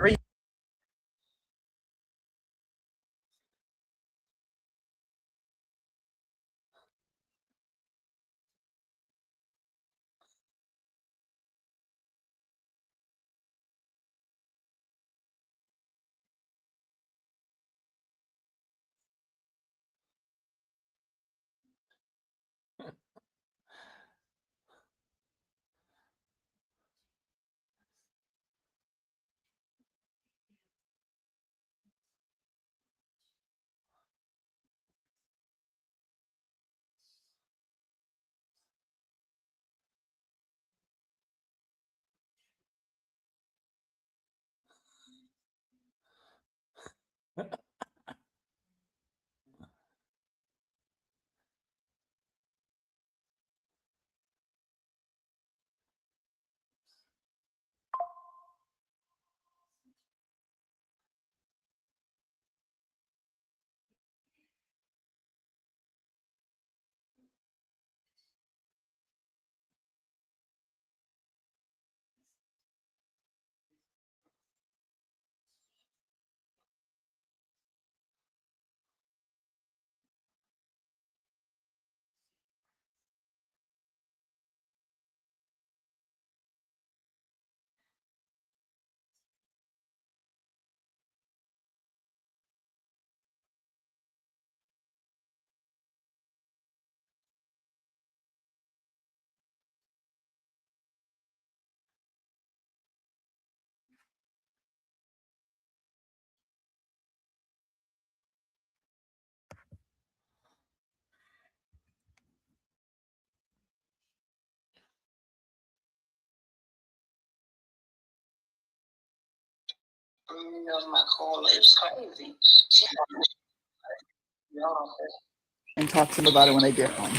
And talk to them about it when they get home.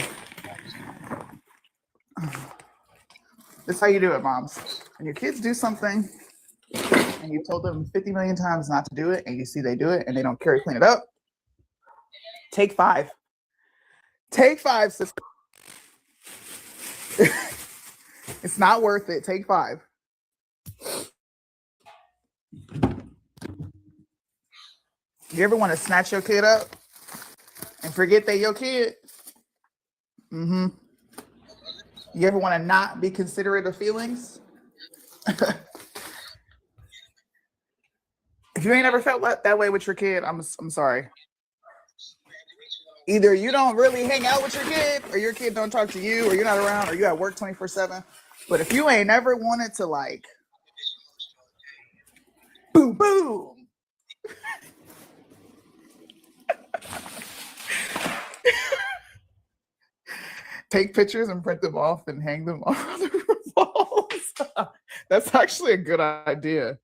This is how you do it, moms. When your kids do something and you told them 50 million times not to do it, and you see they do it and they don't care to clean it up, take 5. Take 5, sister. It's not worth it. Take 5. You ever want to snatch your kid up and forget they your kid? Mm-hmm. You ever want to not be considerate of feelings? If you ain't ever felt that way with your kid, I'm sorry. Either you don't really hang out with your kid, or your kid don't talk to you, or you're not around, or you at work 24/7. But if you ain't ever wanted to like, boom, boom. Take pictures and print them off and hang them on the walls. That's actually a good idea.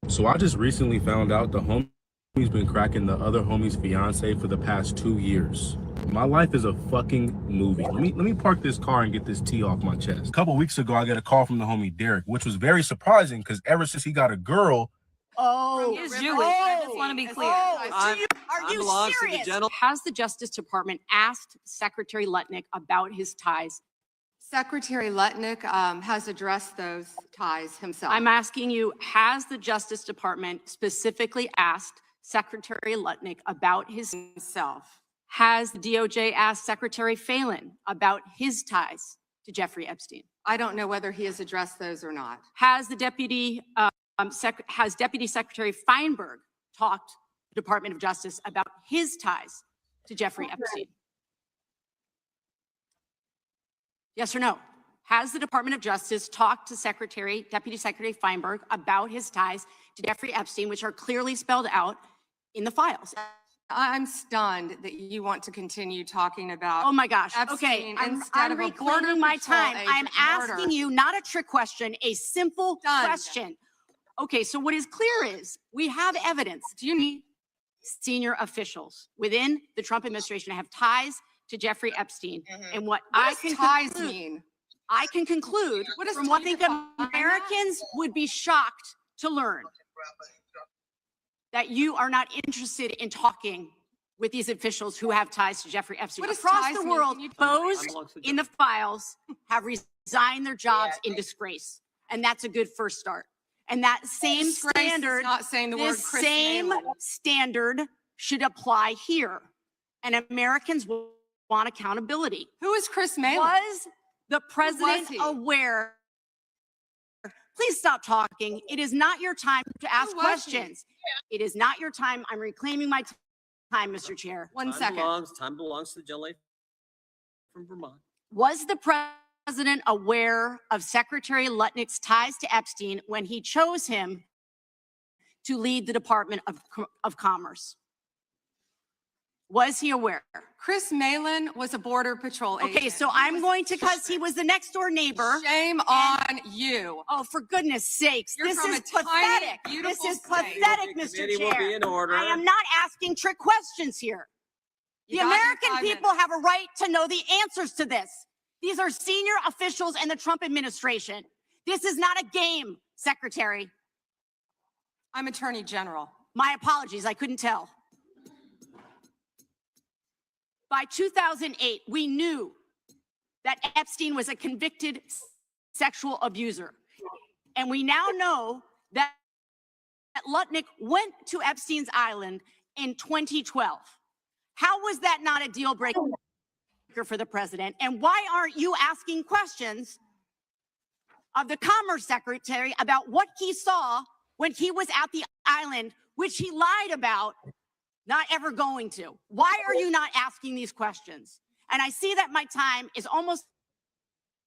So I just recently found out the homie's been cracking the other homie's fiance for the past 2 years. My life is a fucking movie. Let me park this car and get this tea off my chest. A couple weeks ago, I got a call from the homie Derek, which was very surprising because ever since he got a girl, He is Jewish. I just want to be clear. Are you serious? Has the Justice Department asked Secretary Lutnick about his ties? Secretary Lutnick has addressed those ties himself. I'm asking you, has the Justice Department specifically asked Secretary Lutnick about himself? Has the DOJ asked Secretary Phelan about his ties to Jeffrey Epstein? I don't know whether he has addressed those or not. Has the has Deputy Secretary Feinberg talked to the Department of Justice about his ties to Jeffrey Epstein? Yes or no? Has the Department of Justice talked to Deputy Secretary Feinberg about his ties to Jeffrey Epstein, which are clearly spelled out in the files? I'm stunned that you want to continue talking about. Oh my gosh. Epstein Okay, instead I'm of a reclaiming Border my Patrol time. I'm agent asking murder. you not a trick question, a simple question. Okay, so what is clear is we have evidence. Do you need senior officials within the Trump administration to have ties to Jeffrey Epstein? And what I can ties conclude, mean? I can conclude from what I think Americans would be shocked to learn that you are not interested in talking with these officials who have ties to Jeffrey Epstein. What does Across ties the mean? world, Can you- those in the files have resigned their jobs in disgrace. And that's a good first start. And that same Disgrace is standard, not saying the word this Chris same Malin. standard should apply here. And Americans will want accountability. Who is Chris Malin? Was the president he? aware? Please stop talking. It is not your time to ask was he? questions. It is not your time. I'm reclaiming my time, Mr. Chair. One second. Time belongs to the gentlelady from Vermont. Was the president aware of Secretary Lutnick's ties to Epstein when he chose him to lead the Department of Commerce? Was he aware? Chris Malin was a Border Patrol agent. Okay, so I'm going to, because he was the next door neighbor. Shame on you. Oh, for goodness sakes. You're this from is a tiny, pathetic. This beautiful is state. pathetic, Mr. Committee will be Chair. in order. I am not asking trick questions here. You The got your American 5 people have a right to know the answers to this. These are senior officials in the Trump administration. This is not a game, Secretary. I'm Attorney General. My apologies, I couldn't tell. By 2008, we knew that Epstein was a convicted sexual abuser. And we now know that Lutnick went to Epstein's island in 2012. How was that not a deal breaker for the president? And why aren't you asking questions of the Commerce Secretary about what he saw when he was at the island, which he lied about not ever going to? Why are you not asking these questions? And I see that my time is almost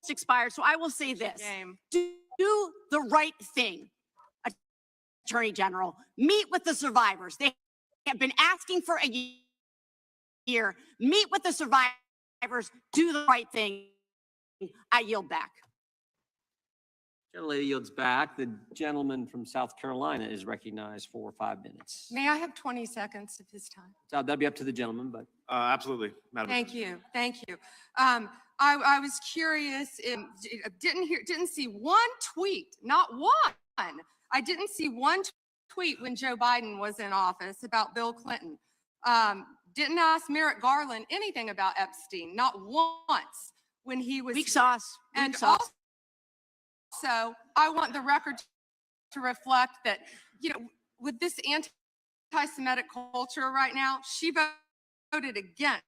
expired, so I will say this. Do the right thing, Attorney General. Meet with the survivors. They have been asking for a year. Meet with the survivors. Do the right thing. I yield back. Gentlelady yields back. The gentleman from South Carolina is recognized for 5 minutes. May I have 20 seconds of his time? So that'd be up to the gentleman, but. Absolutely, Madam. Thank you. Thank you. I was curious. Didn't see one tweet, not one. I didn't see one tweet when Joe Biden was in office about Bill Clinton. Didn't ask Merrick Garland anything about Epstein, not once when he was. Weak sauce. And Weak sauce. also, I want the record to reflect that, with this anti-Semitic culture right now, she voted against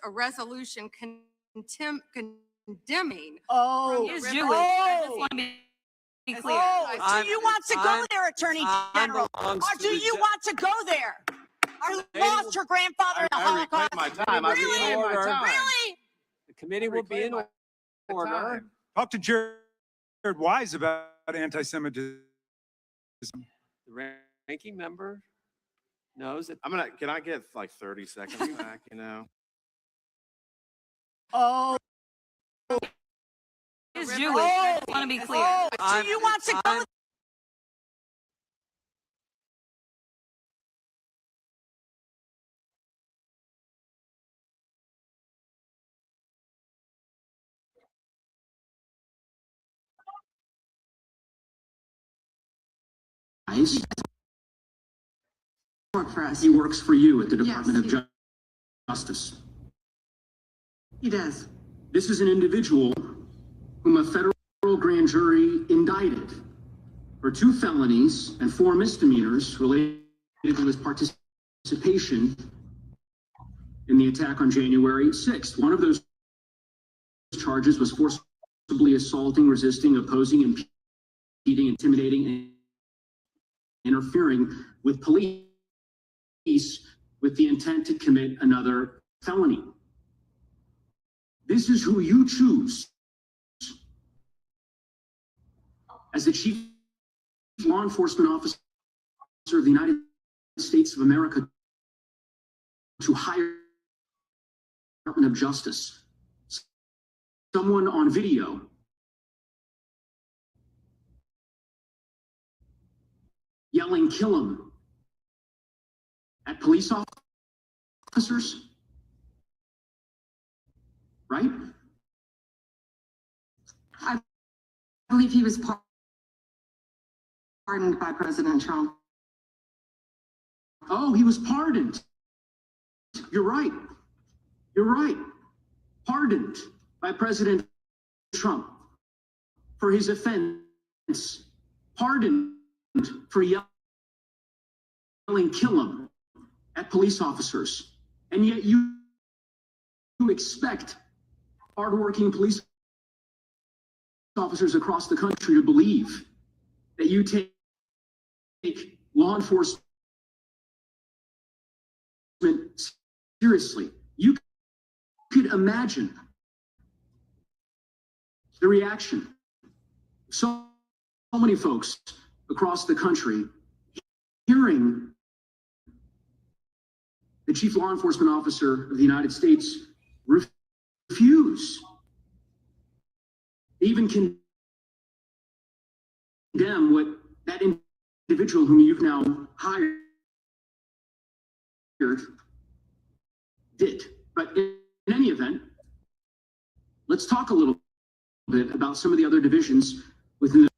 a resolution condemning. Oh, from the is river- Jewish. I just want to be clear. Do you want to go there, Attorney General? Or do you want to go there? You lost your grandfather in the Holocaust. My time. Really? My time. Really? The committee will be in order. Talk to Jared Wise about anti-Semitism. The ranking member knows that. Can I get like 30 seconds back, Oh. Is Jewish. I just want to be clear. Do you want to go? He works for you at the Department of Justice. He does. This is an individual whom a federal grand jury indicted for 2 felonies and 4 misdemeanors related to his participation in the attack on January 6th. One of those charges was forcibly assaulting, resisting, opposing, impeding, intimidating, and interfering with police with the intent to commit another felony. This is who you choose as the chief law enforcement officer of the United States of America to hire the Department of Justice. Someone on video yelling, "Kill him," at police officers, right? I believe he was pardoned by President Trump. Oh, he was pardoned. You're right. You're right. Pardoned by President Trump for his offense. Pardoned for yelling, "Kill him," at police officers. And yet you expect hardworking police officers across the country to believe that you take law enforcement seriously. You could imagine the reaction of so many folks across the country hearing the chief law enforcement officer of the United States refuse, even condemn what that individual whom you've now hired did. But in any event, let's talk a little bit about some of the other divisions within the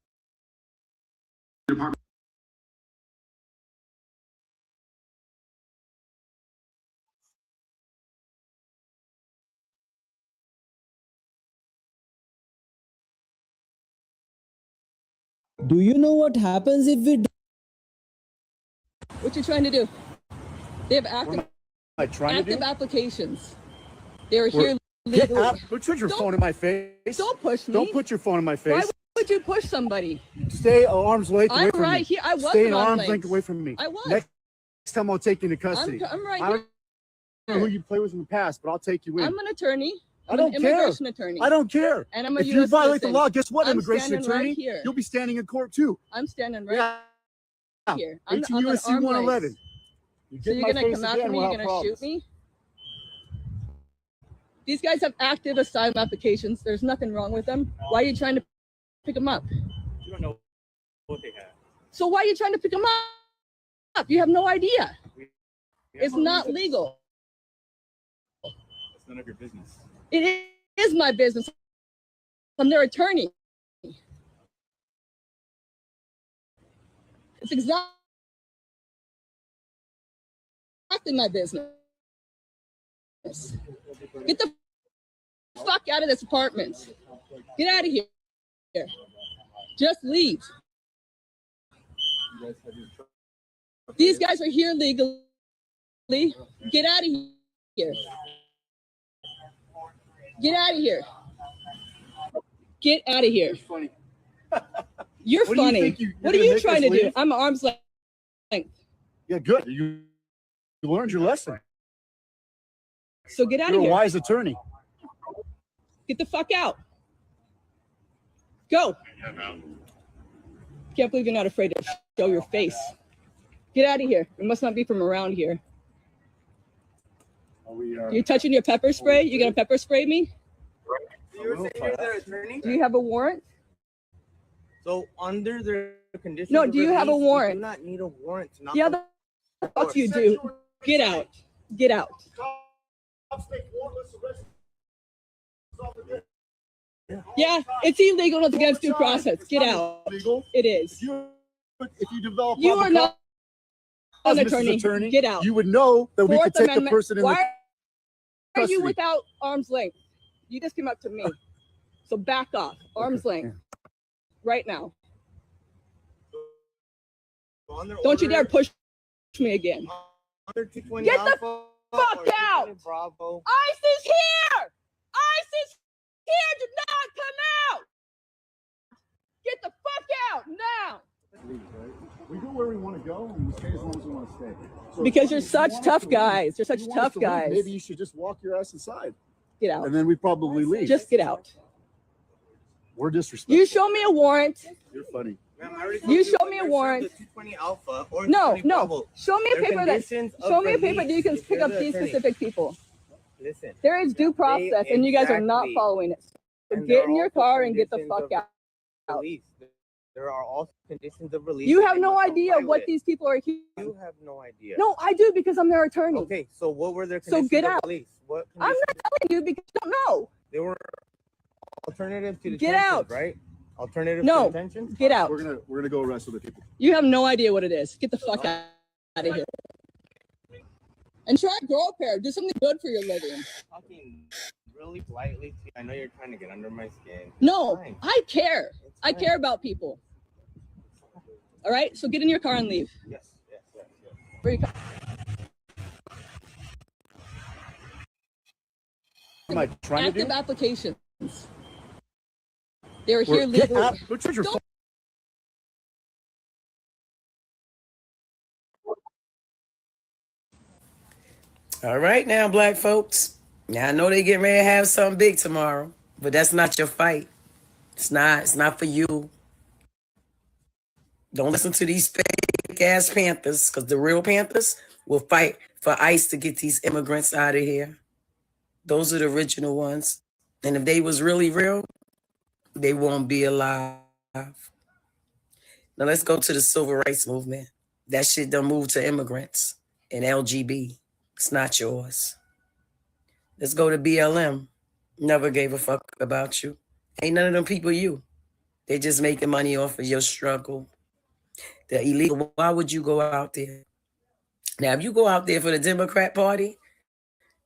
department. Do you know what happens if we What you trying to do? They have active applications. They're here Get legally. out. Don't put your phone in my face. Don't push me. Don't put your phone in my face. Why would you push somebody? Stay arm's length away I'm from right me. here. I was Stay an an arm's arm's length. length away from me. I was. Next time I'll take you into custody. I'm right I here. don't know who you play with in the past, but I'll take you in. I'm an attorney. I I'm don't an care. immigration attorney. I don't care. And I'm a if you US violate citizen. the law, guess what, I'm immigration standing attorney? right here. You'll be standing in court too. I'm standing right here. I'm 18 an USC arm's 111. length. You So get you're my gonna face come after again, me? we'll You're have gonna shoot problems. me? These guys have active asylum applications. There's nothing wrong with them. Why are you trying to pick them up? You don't know what they have. So why are you trying to pick them up? You have no idea. It's not legal. It's none of your business. It is my business. I'm their attorney. It's exactly my business. Get the fuck out of this apartment. Get out of here. Just leave. These guys are here legally. Get out of here. Get out of here. Get out of here. You're What do you funny. think you're What are gonna you make trying us to do? leave? I'm an arm's length. Yeah, good. You learned your lesson. So get out You're of a here. wise attorney. Get the fuck out. Go. Can't believe you're not afraid to show your face. Get out of here. You must not be from around here. You're touching your pepper spray? You gonna pepper spray me? You were saying you're their attorney? Do you have a warrant? So under their conditions No, of do you have a release, warrant? You do not need a warrant to knock Yeah, on the the fuck door. you do. Get out. Get out. Yeah, it's illegal. It's against due process. Get out. It is. If you develop You are not an Mrs. attorney. Get out. you would know that we Fourth could take Amendment. the person in Why the are you custody. without arm's length? You just came up to me. So back off. Arm's length. Right now. Don't you dare push me again. Under 220 Get the Alpha fuck or 220 out. Bravo. ICE is here. ICE is here. Do not come out. Get the fuck out now. We go where we want to go, and we stay as long as we want to stay. So Because if you're you such want us tough to leave- guys. You're if such you want us tough to leave, guys. Maybe you should just walk your ass inside. Get out. And then we probably leave. Just get out. We're disrespectful. You show me a warrant. You're funny. Ma'am, I already told You you show when me a they're served warrant. the 220 Alpha or No, 220 no. Bravo. Show me a Their paper that. conditions of Show me a paper that you can release, if pick you're up the these attorney. specific people. Listen. There is due process, and you guys are not Exactly. following it. So And get there in are your also car and get the conditions fuck of out. release. There are also conditions of release. You that have they no must idea comply what with. these people are here. You have no idea. No, I do because I'm their attorney. Okay, so what were their So conditions get of out. release? What I'm conditions? not telling you because you don't know. They were alternative to Get detention, out. right? Alternative No. to detention? Get out. We're gonna go arrest other people. You have no idea what it is. Get the fuck out of here. And try to grow a pair. Do something good for your living. Talking really politely to you. I know you're trying to get under my skin. No, Fine. I care. I fine. care about people. All right, so get in your car and leave. Yes, yes, yes, yes. Where you What am I trying to active do? applications. They're here Get legally. out. Don't touch your phone. All right now, black folks. Now I know they getting ready to have something big tomorrow, but that's not your fight. It's not for you. Don't listen to these fake ass Panthers, because the real Panthers will fight for ICE to get these immigrants out of here. Those are the original ones. And if they was really real, they won't be alive. Now let's go to the civil rights movement. That shit done moved to immigrants and LGB. It's not yours. Let's go to BLM. Never gave a fuck about you. Ain't none of them people you. They just making money off of your struggle. They're illegal. Why would you go out there? Now, if you go out there for the Democrat Party,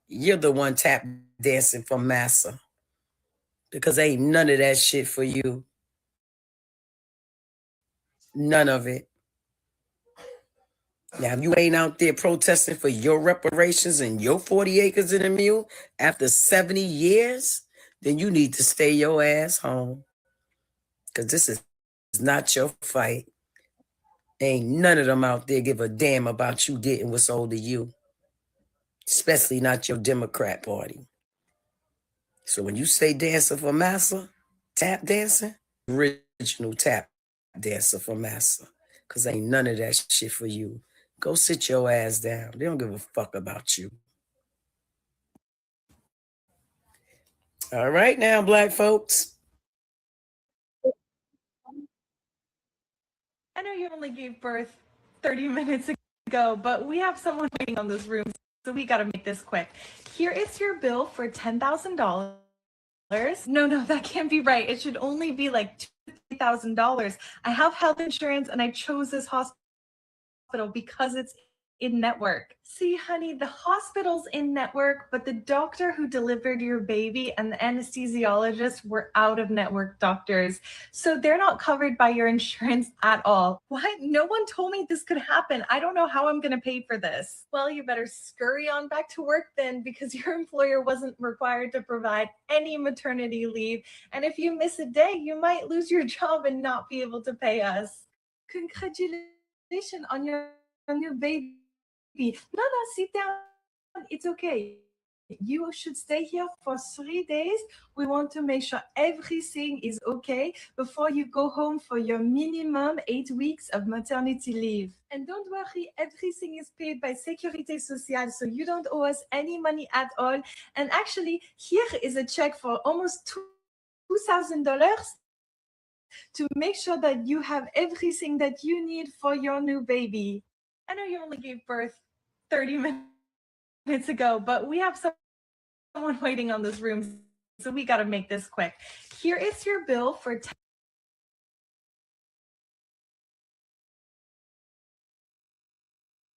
you're the one tap dancing for massa. Because ain't none of that shit for you. None of it. Now, if you ain't out there protesting for your reparations and your 40 acres in a mule after 70 years, then you need to stay your ass home. Because this is not your fight. Ain't none of them out there give a damn about you getting what's owed to you. Especially not your Democrat Party. So when you say dancing for massa, tap dancing, original tap dancer for massa. Because ain't none of that shit for you. Go sit your ass down. They don't give a fuck about you. All right now, black folks. I know you only gave birth 30 minutes ago, but we have someone waiting on this room, so we got to make this quick. Here is your bill for $10,000. No, that can't be right. It should only be like $2,000. I have health insurance and I chose this hospital because it's in network. See, honey, the hospital's in network, but the doctor who delivered your baby and the anesthesiologist were out of network doctors. So they're not covered by your insurance at all. What? No one told me this could happen. I don't know how I'm going to pay for this. Well, you better scurry on back to work then, because your employer wasn't required to provide any maternity leave. And if you miss a day, you might lose your job and not be able to pay us. Congratulations on your new baby. No, sit down. It's okay. You should stay here for 3 days. We want to make sure everything is okay before you go home for your minimum 8 weeks of maternity leave. And don't worry, everything is paid by Sécurité Sociale, so you don't owe us any money at all. And actually, here is a check for almost $2,000 to make sure that you have everything that you need for your new baby. I know you only gave birth 30 minutes ago, but we have someone waiting on this room, so we got to make this quick. Here is your bill for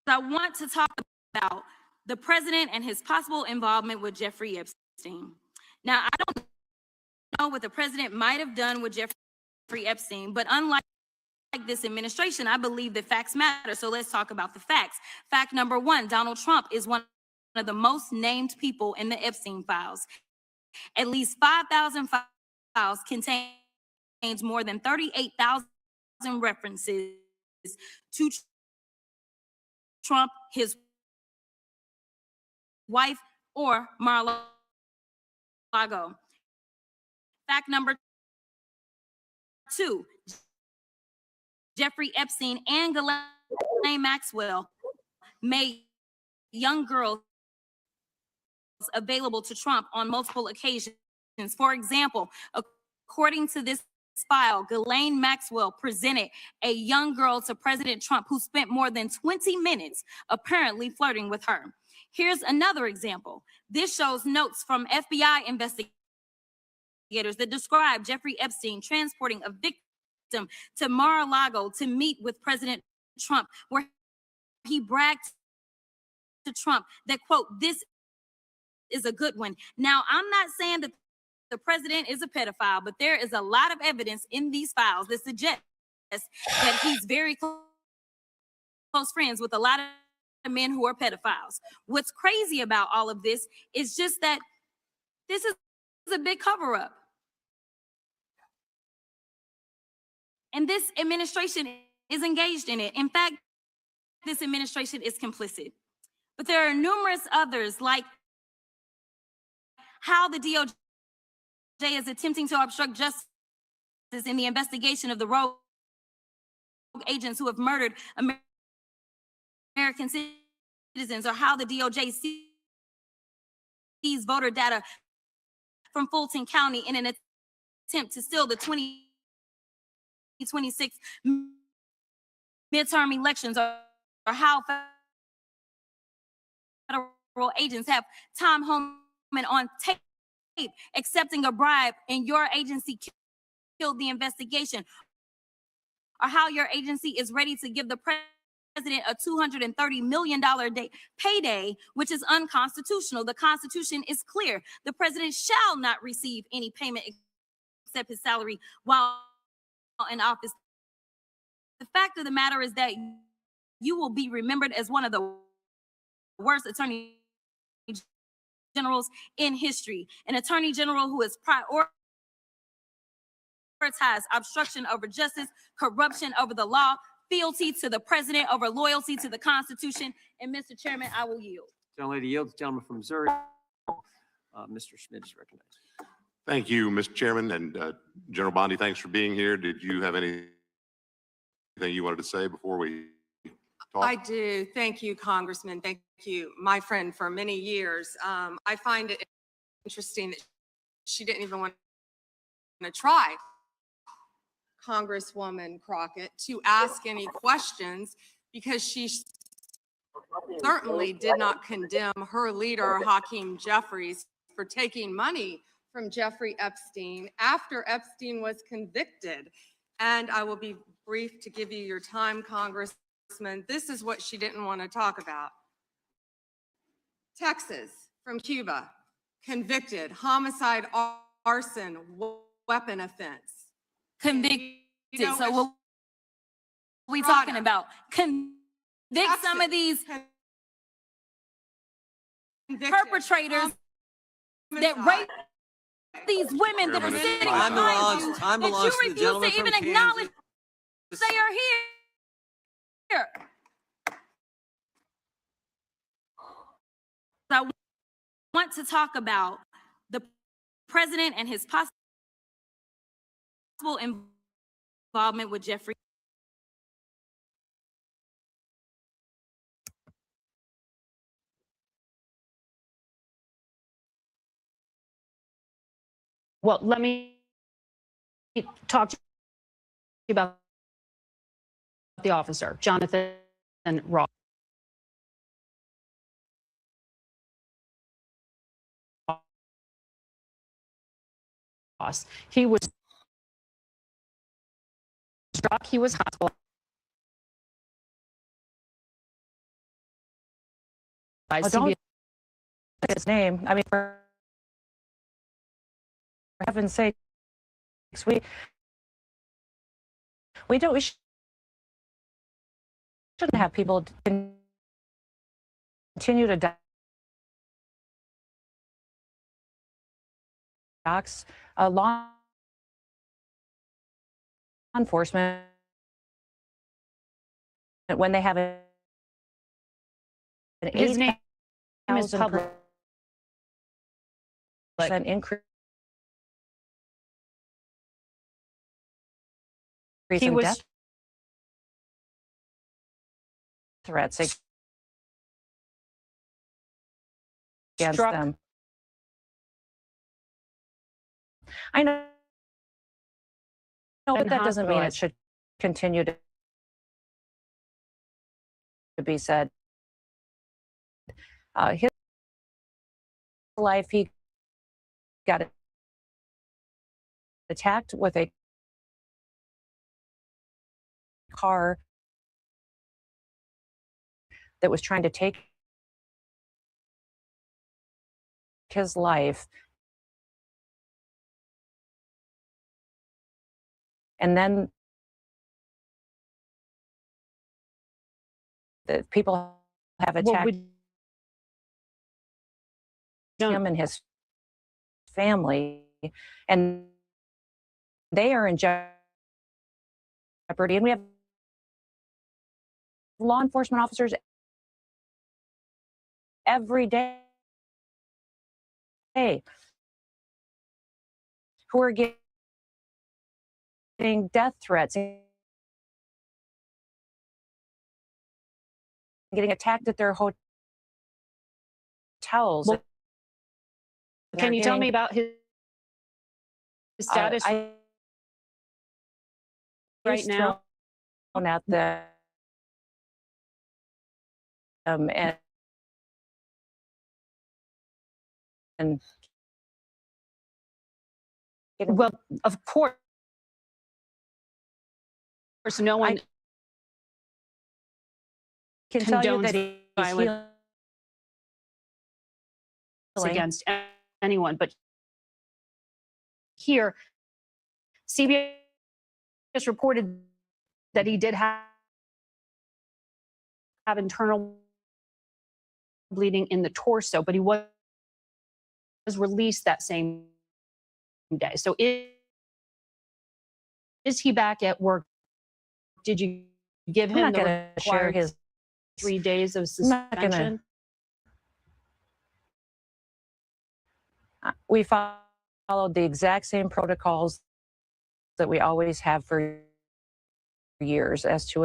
I want to talk about the president and his possible involvement with Jeffrey Epstein. Now, I don't know what the president might have done with Jeffrey Epstein, but unlike this administration, I believe that facts matter. So let's talk about the facts. Fact number one, Donald Trump is one of the most named people in the Epstein files. At least 5,000 files contains more than 38,000 references to Trump, his wife, or Mar-a-Lago. Fact number two, Jeffrey Epstein and Ghislaine Maxwell made young girls available to Trump on multiple occasions. For example, according to this file, Ghislaine Maxwell presented a young girl to President Trump who spent more than 20 minutes apparently flirting with her. Here's another example. This shows notes from FBI investigators that describe Jeffrey Epstein transporting a victim to Mar-a-Lago to meet with President Trump, where he bragged to Trump that, quote, "This is a good one." Now, I'm not saying that the president is a pedophile, but there is a lot of evidence in these files that suggests that he's very close friends with a lot of men who are pedophiles. What's crazy about all of this is just that this is a big cover-up. And this administration is engaged in it. In fact, this administration is complicit. But there are numerous others, like how the DOJ is attempting to obstruct justice in the investigation of the rogue agents who have murdered American citizens, or how the DOJ seized voter data from Fulton County in an attempt to steal the 2026 midterm elections, or how federal agents have Tom Homan on tape accepting a bribe and your agency killed the investigation, or how your agency is ready to give the president a $230 million payday, which is unconstitutional. The Constitution is clear. The president shall not receive any payment except his salary while in office. The fact of the matter is that you will be remembered as one of the worst attorney generals in history, an attorney general who has prioritized obstruction over justice, corruption over the law, fealty to the president over loyalty to the Constitution. And Mr. Chairman, I will yield. Gentlelady yields. Gentleman from Missouri, Mr. Schmidt is recognized. Thank you, Mr. Chairman, and General Bondi, thanks for being here. Did you have anything you wanted to say before we talk? I do. Thank you, Congressman. Thank you, my friend, for many years. I find it interesting that she didn't even want to try Congresswoman Crockett to ask any questions because she certainly did not condemn her leader, Hakeem Jeffries, for taking money from Jeffrey Epstein after Epstein was convicted. And I will be brief to give you your time, Congressman. This is what she didn't want to talk about. Texas, from Cuba, convicted, homicide, arson, weapon offense. Convicted. You know, So what we talking about? Convict some of these perpetrators that rape these women that are sitting Time behind you, belongs- time that belongs to you the refuse gentleman to from even Kansas. acknowledge they are here. So I want to talk about the president and his possible involvement with Jeffrey. Well, let me talk to you about the officer, Jonathan Ross. He was struck, he was hospitalized. Oh, don't say his name. I mean, for heaven's sakes, we shouldn't have people continue to dox law enforcement when they have an His name is 8,000% public. increase He in was death threats against struck. them. I know, but that doesn't mean it should continue to be said. His life, he got attacked with a car that was trying to take his life. And then the people have attacked him and his family, and they are in jeopardy. And we have law enforcement officers every day who are getting death threats and getting attacked at their hotels. Well, can you tell me about his status right now? At the and well, of course, no one can tell you that condones he's violence against anyone, but here, CBS reported that he did have have internal bleeding in the torso, but he was released that same day. So is he back at work? Did you give I'm him not the going to share required his 3 days of I'm not gonna- suspension? We followed the exact same protocols that we always have for years as to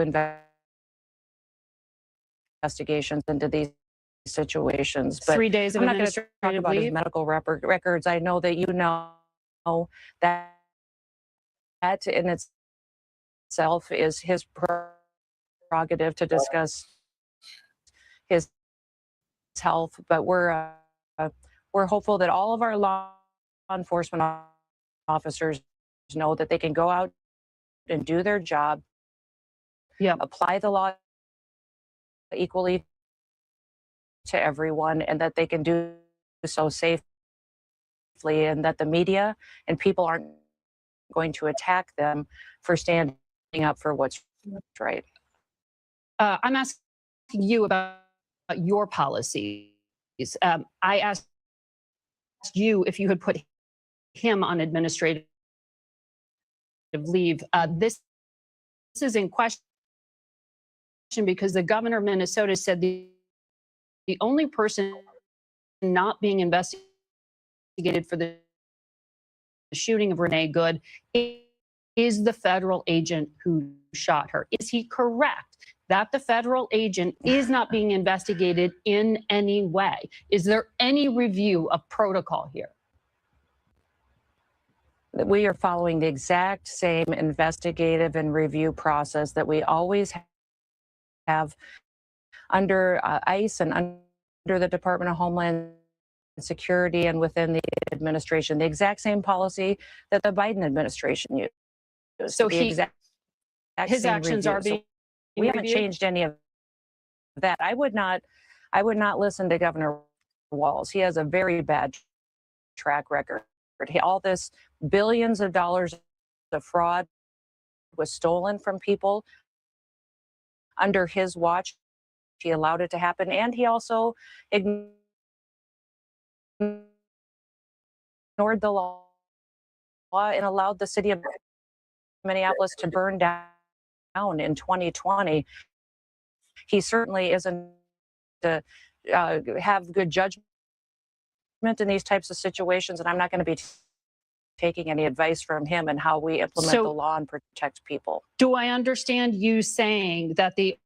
investigations into these situations. But 3 days of I'm not going to talk administrative about his leave? medical records. I know that you know that in itself is his prerogative to discuss his health, but we're hopeful that all of our law enforcement officers know that they can go out and do their job, apply the law equally to everyone, and that they can do so safely, and that the media and people aren't going to attack them for standing up for what's right. I'm asking you about your policies. I asked you if you had put him on administrative leave. This is in question because the governor of Minnesota said the only person not being investigated for the shooting of Renee Good is the federal agent who shot her. Is he correct that the federal agent is not being investigated in any way? Is there any review of protocol here? We are following the exact same investigative and review process that we always have under ICE and under the Department of Homeland Security and within the administration. The exact same policy that the Biden administration used. So his actions are being we haven't reviewed? changed any of that. I would not listen to Governor Walz. He has a very bad track record. All this billions of dollars of fraud was stolen from people under his watch. He allowed it to happen, and he also ignored the law and allowed the city of Minneapolis to burn down in 2020. He certainly isn't to have good judgment in these types of situations, and I'm not going to be taking any advice from him and how we implement the law and protect people. Do I understand you saying that the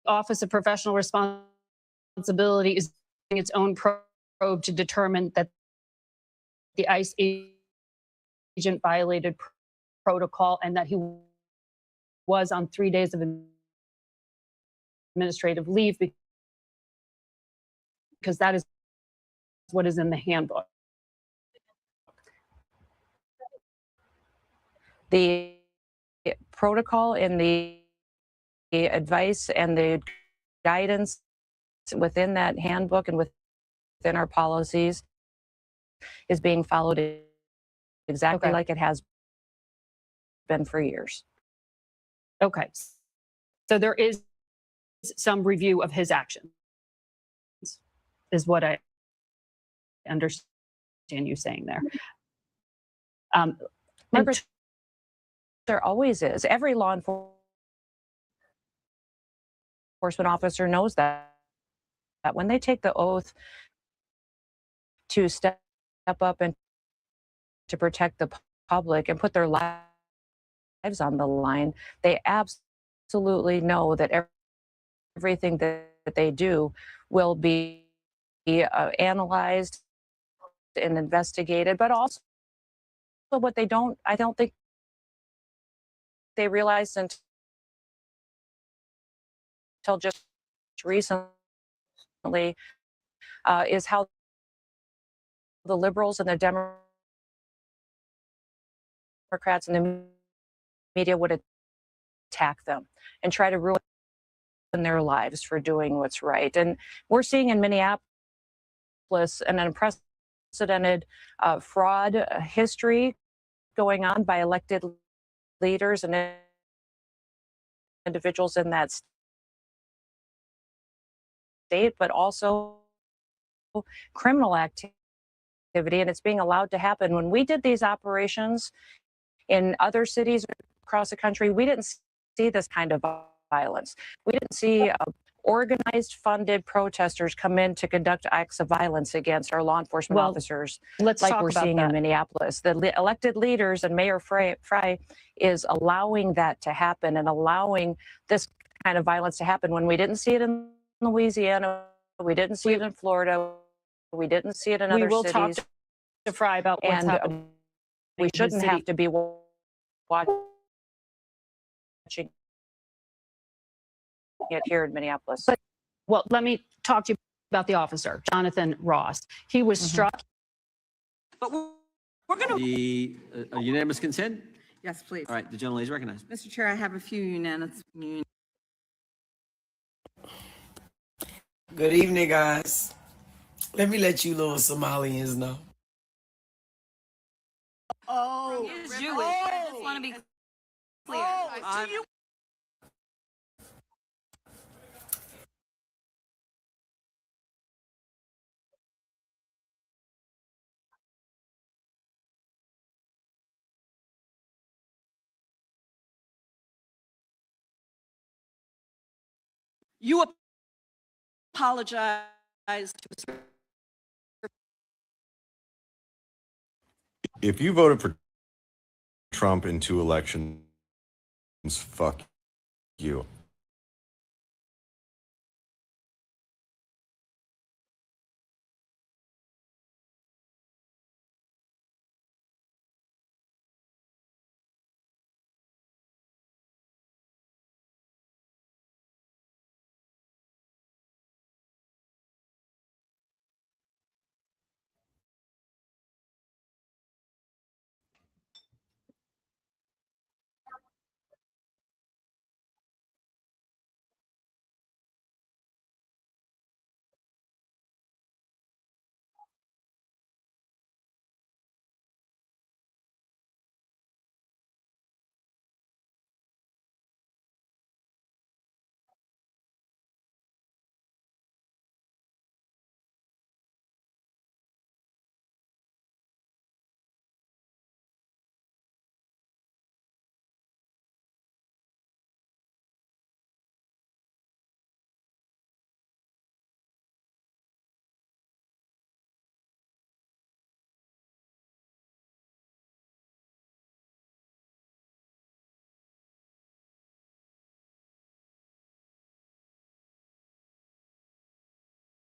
Office of Professional Responsibility is doing its own probe to determine that the ICE agent violated protocol and that he was on 3 days of administrative leave because that is what is in the handbook? The protocol and the advice and the guidance within that handbook and within our policies is being followed exactly like it has been for years. Okay. So there is some review of his actions, is what I understand you saying there. Margaret, there always is. Every law enforcement officer knows that when they take the oath to step up and to protect the public and put their lives on the line, they absolutely know that everything that they do will be analyzed and investigated, but also what I don't think they realized until just recently is how the liberals and the Democrats and the media would attack them and try to ruin their lives for doing what's right. And we're seeing in Minneapolis an unprecedented fraud history going on by elected leaders and individuals in that state, but also criminal activity, and it's being allowed to happen. When we did these operations in other cities across the country, we didn't see this kind of violence. We didn't see organized, funded protesters come in to conduct acts of violence against our law enforcement officers let's like talk we're about seeing that. in Minneapolis. The elected leaders and Mayor Fry is allowing that to happen and allowing this kind of violence to happen when we didn't see it in Louisiana, we didn't see it in Florida, we didn't see it in We other will cities. talk to Fry about what's And happening. we in his shouldn't have city. to be watching it here in Minneapolis. But, well, let me talk to you about the officer, Jonathan Ross. He was struck. But we're going to. The unanimous consent? Yes, please. All right, the gentleman is recognized. Mr. Chair, I have a few unanimous. Good evening, guys. Let me let you little Somalians know. Oh, he is Jewish. I just want to be clear. You apologize to If you voted for Trump in 2 elections, fuck you.